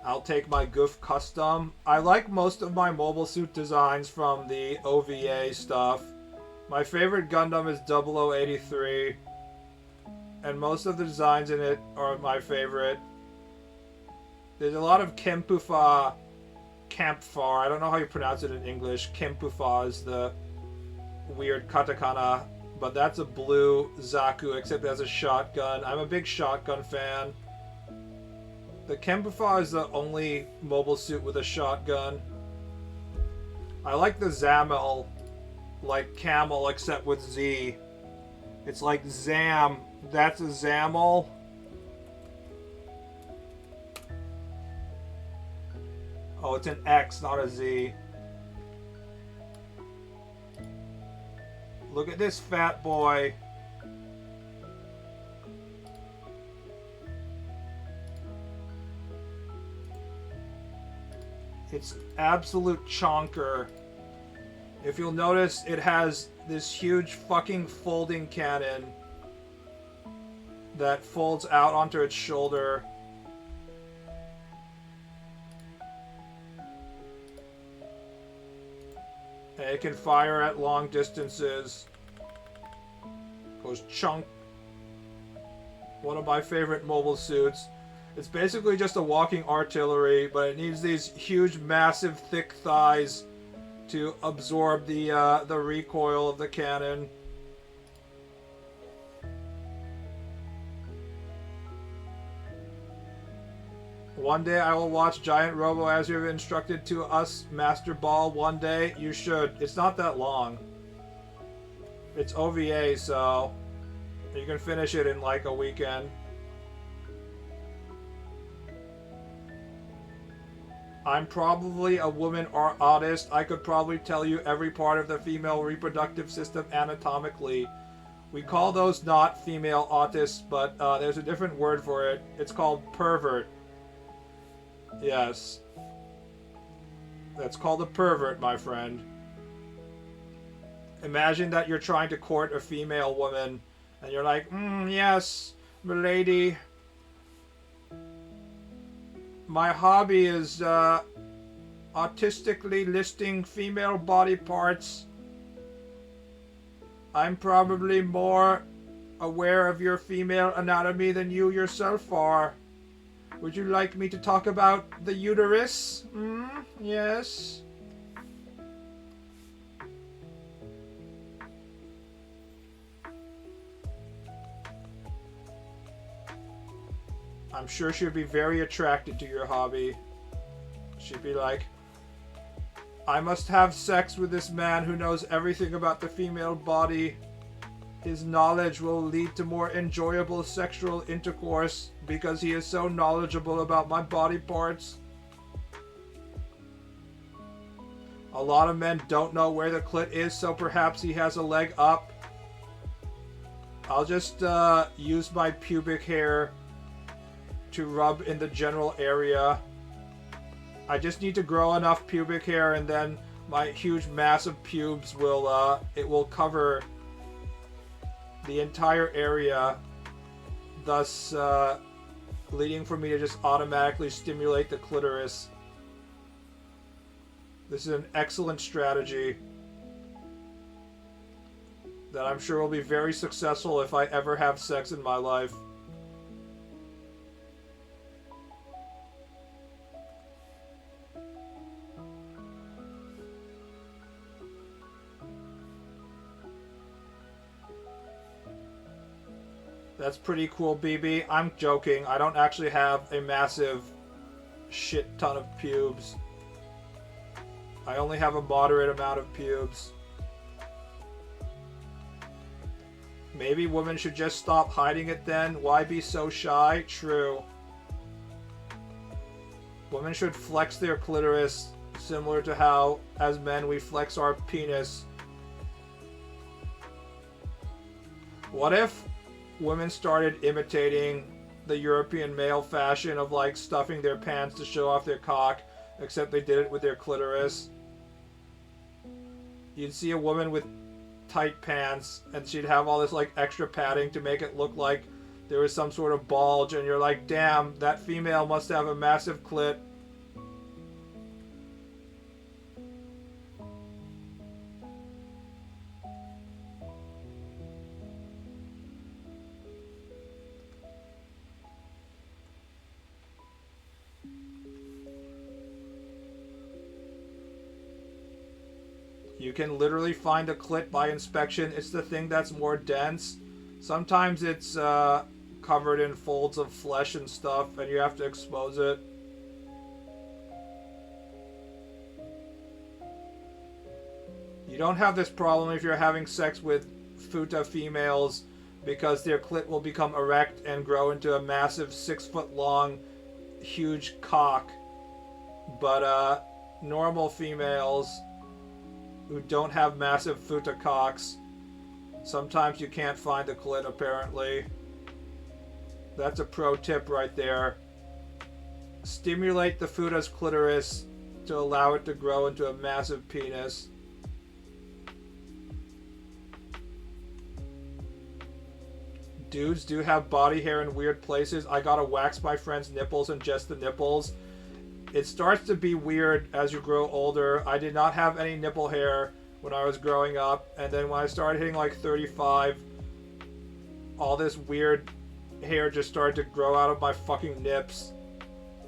I'll take my Goof custom. I like most of my mobile suit designs from the OVA stuff. My favorite Gundam is 0083. And most of the designs in it are my favorite. There's a lot of Kempufa. Campfar. I don't know how you pronounce it in English. Kempufa is the weird katakana. But that's a blue Zaku, except it has a shotgun. I'm a big shotgun fan. The Kempufa is the only mobile suit with a shotgun. I like the Zamel, like camel, except with Z. It's like Zam. That's a Zamel. Oh, it's an X, not a Z. Look at this fat boy. It's absolute chonker. If you'll notice, it has this huge fucking folding cannon that folds out onto its shoulder. And it can fire at long distances. Goes chunk. One of my favorite mobile suits. It's basically just a walking artillery, but it needs these huge, massive, thick thighs to absorb the recoil of the cannon. One day I will watch Giant Robo as you've instructed to us, Master Ball. One day you should. It's not that long. It's OVA, so you can finish it in like a weekend. I'm probably a woman artist. I could probably tell you every part of the female reproductive system anatomically. We call those not female autists, but there's a different word for it. It's called pervert. Yes. That's called a pervert, my friend. Imagine that you're trying to court a female woman, and you're like, yes, milady. My hobby is artistically listing female body parts. I'm probably more aware of your female anatomy than you yourself are. Would you like me to talk about the uterus? Yes. I'm sure she'd be very attracted to your hobby. She'd be like, I must have sex with this man who knows everything about the female body. His knowledge will lead to more enjoyable sexual intercourse because he is so knowledgeable about my body parts. A lot of men don't know where the clit is, so perhaps he has a leg up. I'll just use my pubic hair to rub in the general area. I just need to grow enough pubic hair, and then my huge massive pubes will it will cover the entire area, thus leading for me to just automatically stimulate the clitoris. This is an excellent strategy that I'm sure will be very successful if I ever have sex in my life. That's pretty cool, BB. I'm joking. I don't actually have a massive shit ton of pubes. I only have a moderate amount of pubes. Maybe women should just stop hiding it then. Why be so shy? True. Women should flex their clitoris similar to how, as men, we flex our penis. What if women started imitating the European male fashion of like stuffing their pants to show off their cock, except they did it with their clitoris? You'd see a woman with tight pants and she'd have all this like extra padding to make it look like there was some sort of bulge, and you're like, damn, that female must have a massive clit. You can literally find a clit by inspection. It's the thing that's more dense. Sometimes it's covered in folds of flesh and stuff, and you have to expose it. You don't have this problem if you're having sex with futa females, because their clit will become erect and grow into a massive 6-foot long, huge cock. But normal females who don't have massive futa cocks Sometimes you can't find the clit, apparently. That's a pro tip right there. Stimulate the Fuda's clitoris to allow it to grow into a massive penis. Dudes do have body hair in weird places. I gotta wax my friend's nipples and just the nipples. It starts to be weird as you grow older. I did not have any nipple hair when I was growing up, and then when I started hitting like 35, all this weird hair just started to grow out of my fucking nips.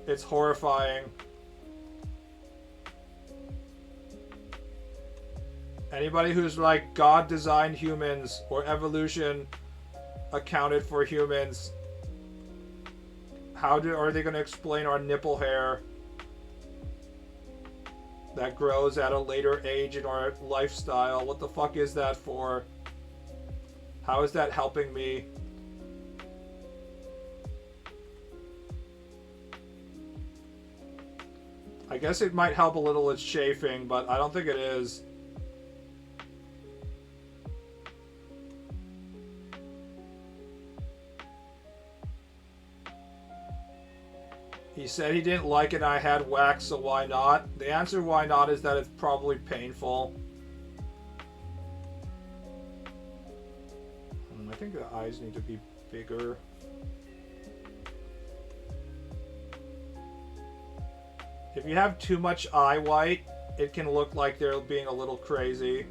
It's horrifying. Anybody who's like, God designed humans or evolution accounted for humans, are they going to explain our nipple hair that grows at a later age in our lifestyle? What the fuck is that for? How is that helping me? I guess it might help a little with chafing, but I don't think it is. He said he didn't like it and I had wax, so why not? The answer why not is that it's probably painful. I think the eyes need to be bigger. If you have too much eye white, it can look like they're being a little crazy.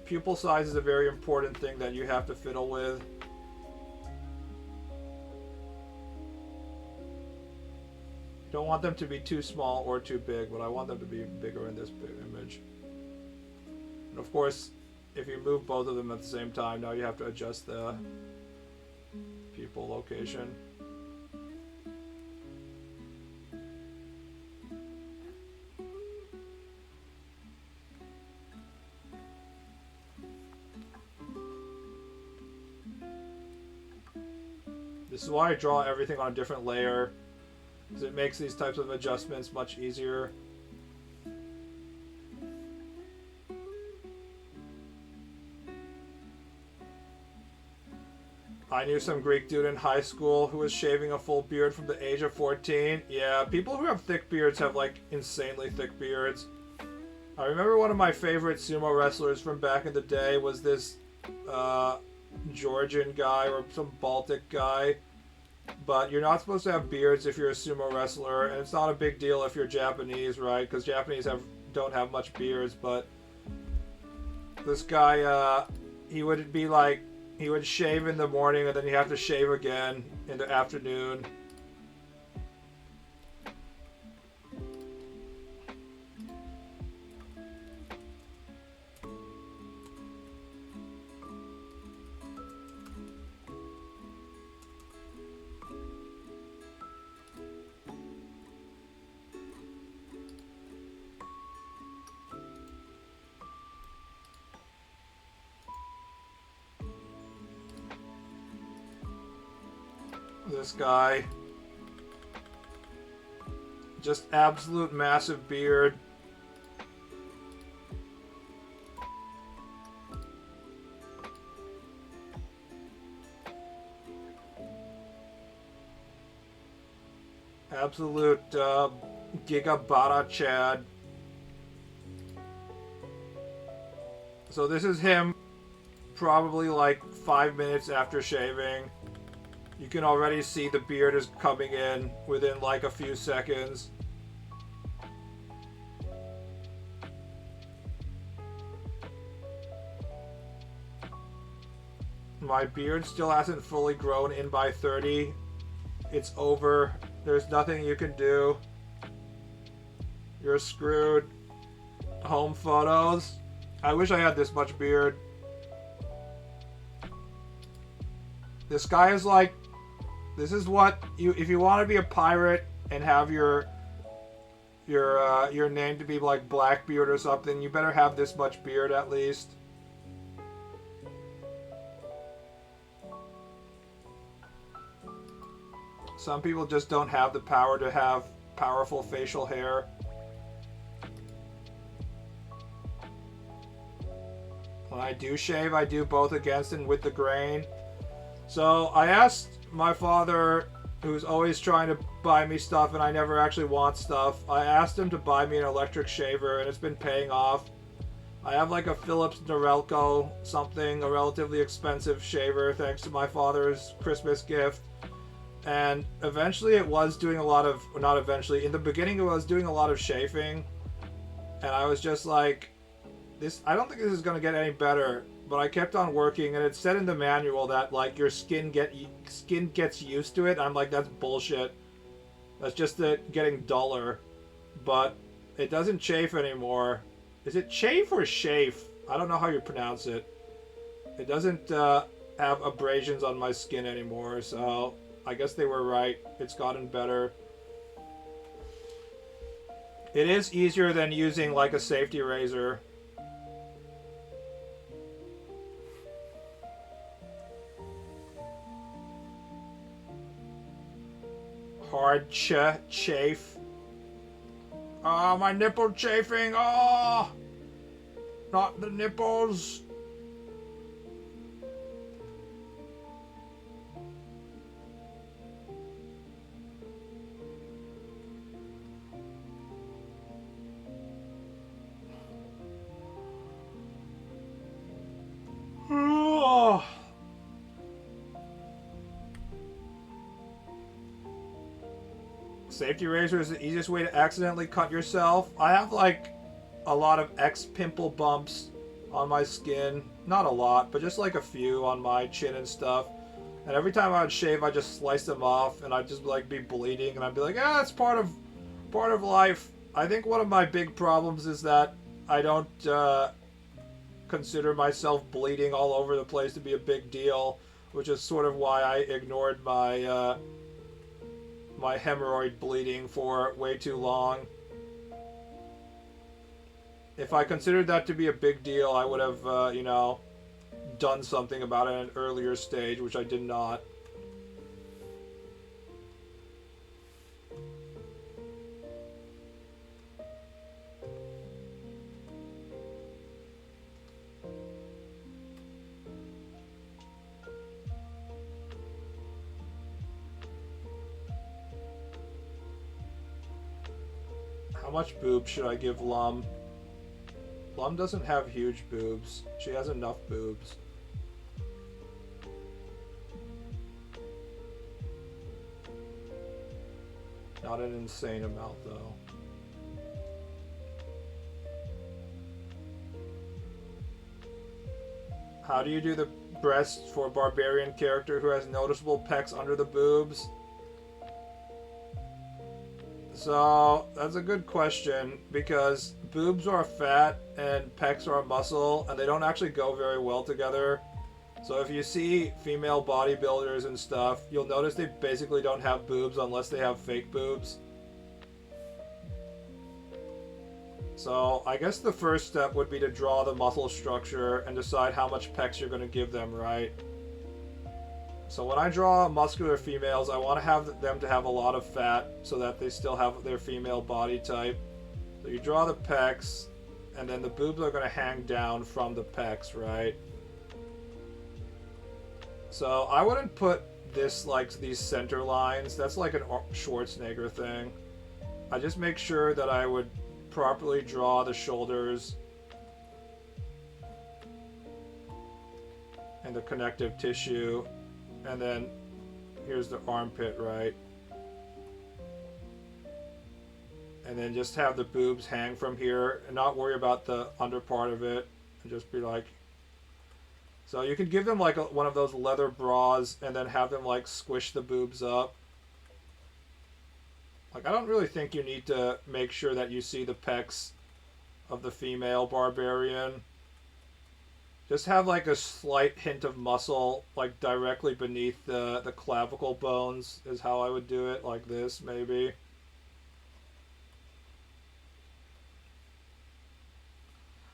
Pupil size is a very important thing that you have to fiddle with. Don't want them to be too small or too big, but I want them to be bigger in this image. And of course, if you move both of them at the same time, now you have to adjust the pupil location. This is why I draw everything on a different layer, because it makes these types of adjustments much easier. I knew some Greek dude in high school who was shaving a full beard from the age of 14. Yeah, people who have thick beards have like insanely thick beards. I remember one of my favorite sumo wrestlers from back in the day was this Georgian guy or some Baltic guy. But you're not supposed to have beards if you're a sumo wrestler, and it's not a big deal if you're Japanese, right? Because Japanese don't have much beards. But this guy, he would be like, he would shave in the morning and then he'd have to shave again in the afternoon. This guy, just absolute massive beard. Absolute Gigabata Chad. So this is him probably like 5 minutes after shaving. You can already see the beard is coming in within like a few seconds. My beard still hasn't fully grown in by 30. It's over. There's nothing you can do. You're screwed. Home photos. I wish I had this much beard. This guy is like, this is what you, if you want to be a pirate and have your name to be like Blackbeard or something, you better have this much beard at least. Some people just don't have the power to have powerful facial hair. When I do shave, I do both against and with the grain. So I asked my father, who's always trying to buy me stuff and I never actually want stuff, I asked him to buy me an electric shaver and it's been paying off. I have like a Philips Norelco something, a relatively expensive shaver thanks to my father's Christmas gift. And eventually it was doing a lot of, not eventually, in the beginning it was doing a lot of chafing. And I was just like, I don't think this is going to get any better. But I kept on working, and it said in the manual that like your skin gets used to it. I'm like, that's bullshit. That's just it getting duller. But it doesn't chafe anymore. Is it chafe or chafe? I don't know how you pronounce it. It doesn't have abrasions on my skin anymore, so I guess they were right. It's gotten better. It is easier than using like a safety razor. Hard chafe. Oh, my nipple chafing. Oh, not the nipples. Oh. Safety razor is the easiest way to accidentally cut yourself. I have like a lot of pimple bumps on my skin. Not a lot, but just like a few on my chin and stuff. And every time I would shave, I'd just slice them off and I'd just like be bleeding and I'd be like, ah, it's part of life. I think one of my big problems is that I don't consider myself bleeding all over the place to be a big deal, which is sort of why I ignored my my hemorrhoid bleeding for way too long. If I considered that to be a big deal, I would have, you know, done something about it at an earlier stage, which I did not. How much boobs should I give Lum? Lum doesn't have huge boobs. She has enough boobs. Not an insane amount, though. How do you do the breasts for a barbarian character who has noticeable pecs under the boobs? So, that's a good question, because boobs are fat and pecs are muscle, and they don't actually go very well together. So if you see female bodybuilders and stuff, you'll notice they basically don't have boobs unless they have fake boobs. So I guess the first step would be to draw the muscle structure and decide how much pecs you're going to give them, right? So when I draw muscular females, I want to have them to have a lot of fat so that they still have their female body type. So you draw the pecs, and then the boobs are going to hang down from the pecs, right? So I wouldn't put this like these center lines. That's like an Schwarzenegger thing. I just make sure that I would properly draw the shoulders and the connective tissue. And then here's the armpit, right? And then just have the boobs hang from here and not worry about the under part of it. And just be like... So you could give them like one of those leather bras and then have them like squish the boobs up. Like, I don't really think you need to make sure that you see the pecs of the female barbarian. Just have like a slight hint of muscle, like directly beneath the clavicle bones is how I would do it, like this maybe.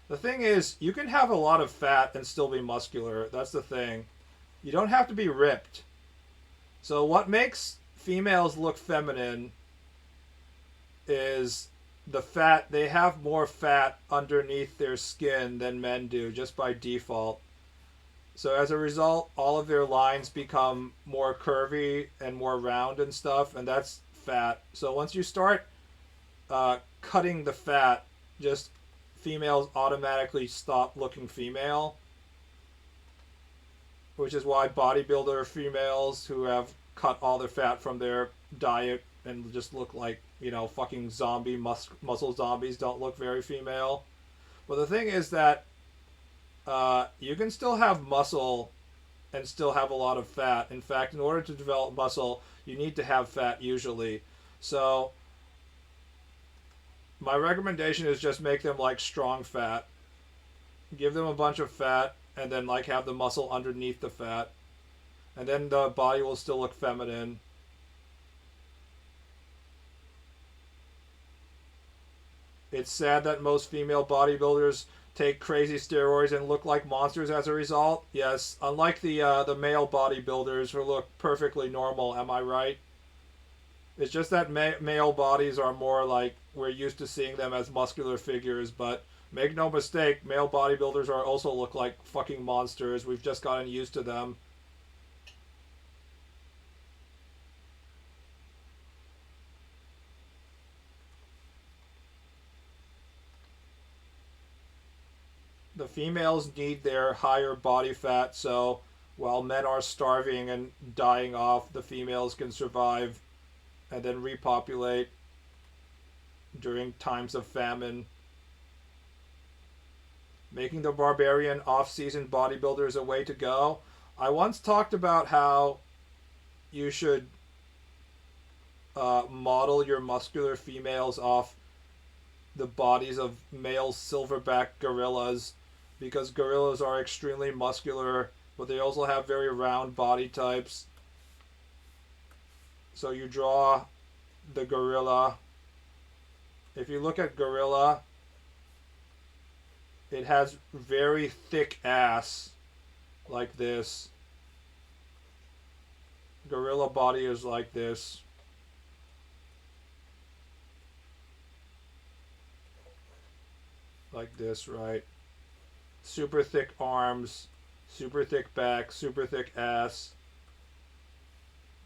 The thing is, you can have a lot of fat and still be muscular. That's the thing. You don't have to be ripped. So what makes females look feminine is the fat, they have more fat underneath their skin than men do just by default. So as a result, all of their lines become more curvy and more round and stuff, and that's fat. So once you start cutting the fat, just females automatically stop looking female, which is why bodybuilder females who have cut all their fat from their diet and just look like, you know, fucking zombie muscle zombies don't look very female. But the thing is that you can still have muscle and still have a lot of fat. In fact, in order to develop muscle, you need to have fat usually. So my recommendation is just make them like strong fat. Give them a bunch of fat and then like have the muscle underneath the fat. And then the body will still look feminine. It's sad that most female bodybuilders take crazy steroids and look like monsters as a result. Yes, unlike the male bodybuilders who look perfectly normal, am I right? It's just that male bodies are more like, we're used to seeing them as muscular figures, but make no mistake, male bodybuilders are also look like fucking monsters. We've just gotten used to them. The females need their higher body fat, so while men are starving and dying off, the females can survive and then repopulate during times of famine. Making the barbarian off-season bodybuilder is a way to go. I once talked about how you should model your muscular females off the bodies of male silverback gorillas, because gorillas are extremely muscular, but they also have very round body types. So you draw the gorilla. If you look at gorilla, it has very thick ass, like this. Gorilla body is like this. Like this, right? Super thick arms, super thick back, super thick ass.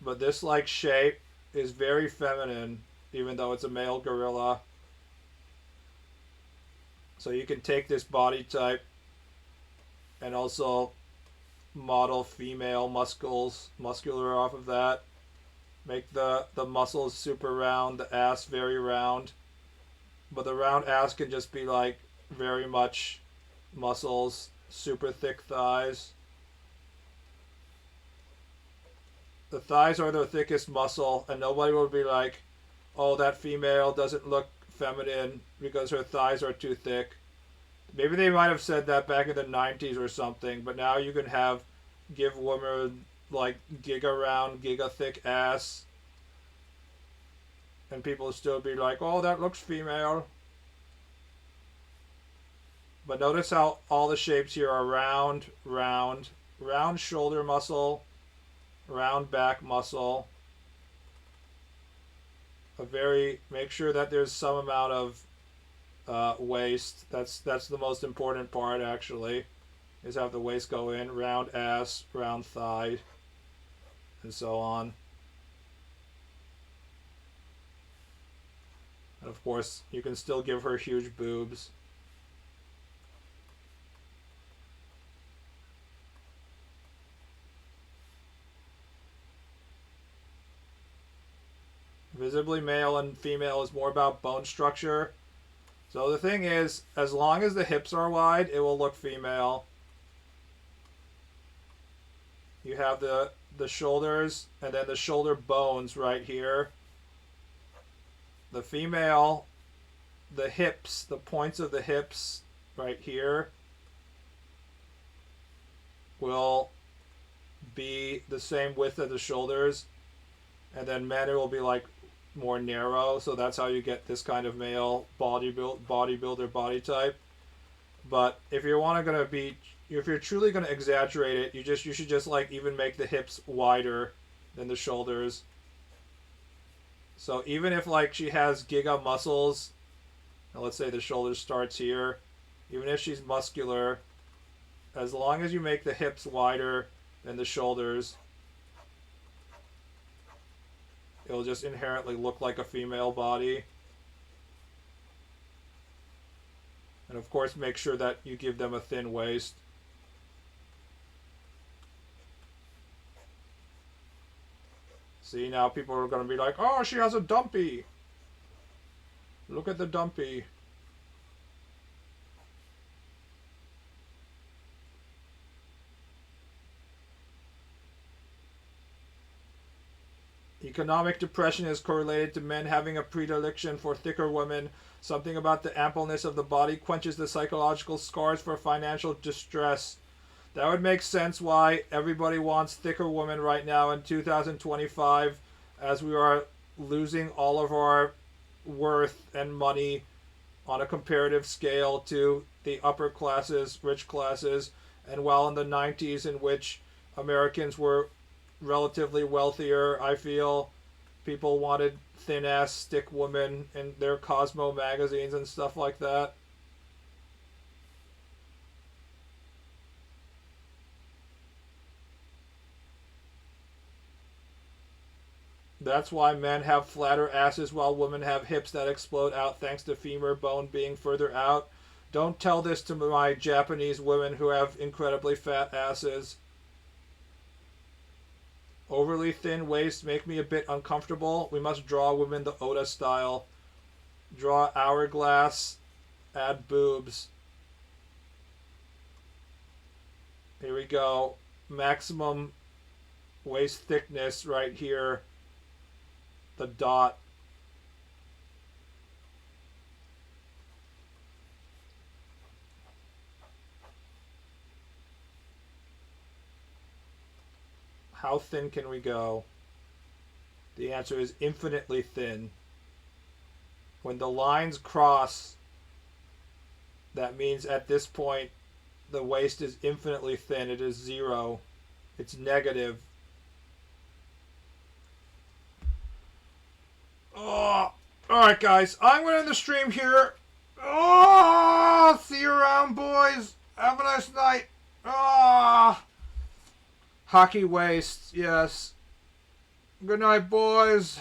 But this like shape is very feminine, even though it's a male gorilla. So you can take this body type and also model female muscular off of that. Make the muscles super round, the ass very round. But the round ass can just be like very much muscles, super thick thighs. The thighs are the thickest muscle, and nobody will be like, oh, that female doesn't look feminine because her thighs are too thick. Maybe they might have said that back in the 90s or something, but now you can give women like giga round, giga thick ass, and people still be like, oh, that looks female. But notice how all the shapes here are round, round, round shoulder muscle, round back muscle. Make sure that there's some amount of waist. That's the most important part, actually, is have the waist go in, round ass, round thigh, and so on. And of course, you can still give her huge boobs. Visibly male and female is more about bone structure. So the thing is, as long as the hips are wide, it will look female. You have the shoulders and then the shoulder bones right here. The female, the hips, the points of the hips right here will be the same width as the shoulders. And then men, it will be like more narrow, so that's how you get this kind of male bodybuilder body type. But if you're truly gonna exaggerate it, you should just like even make the hips wider than the shoulders. So even if like she has giga muscles And let's say the shoulder starts here. Even if she's muscular, as long as you make the hips wider than the shoulders, it'll just inherently look like a female body. And of course, make sure that you give them a thin waist. See, now people are going to be like, oh, she has a dumpy. Look at the dumpy. Economic depression is correlated to men having a predilection for thicker women. Something about the ampleness of the body quenches the psychological scars for financial distress. That would make sense why everybody wants thicker women right now in 2025, as we are losing all of our worth and money on a comparative scale to the upper classes, rich classes, and while in the 90s, in which Americans were relatively wealthier, I feel people wanted thin ass stick women in their Cosmo magazines and stuff like that. That's why men have flatter asses while women have hips that explode out thanks to femur bone being further out. Don't tell this to my Japanese women who have incredibly fat asses. Overly thin waists make me a bit uncomfortable. We must draw women the Oda style. Draw hourglass, add boobs. Here we go. Maximum waist thickness right here. The dot. How thin can we go? The answer is infinitely thin. When the lines cross, that means at this point the waist is infinitely thin. It is zero. It's negative. Oh, alright guys, I'm going to end the stream here. Oh, see you around, boys. Have a nice night. Ah, hockey waist, yes. Good night, boys.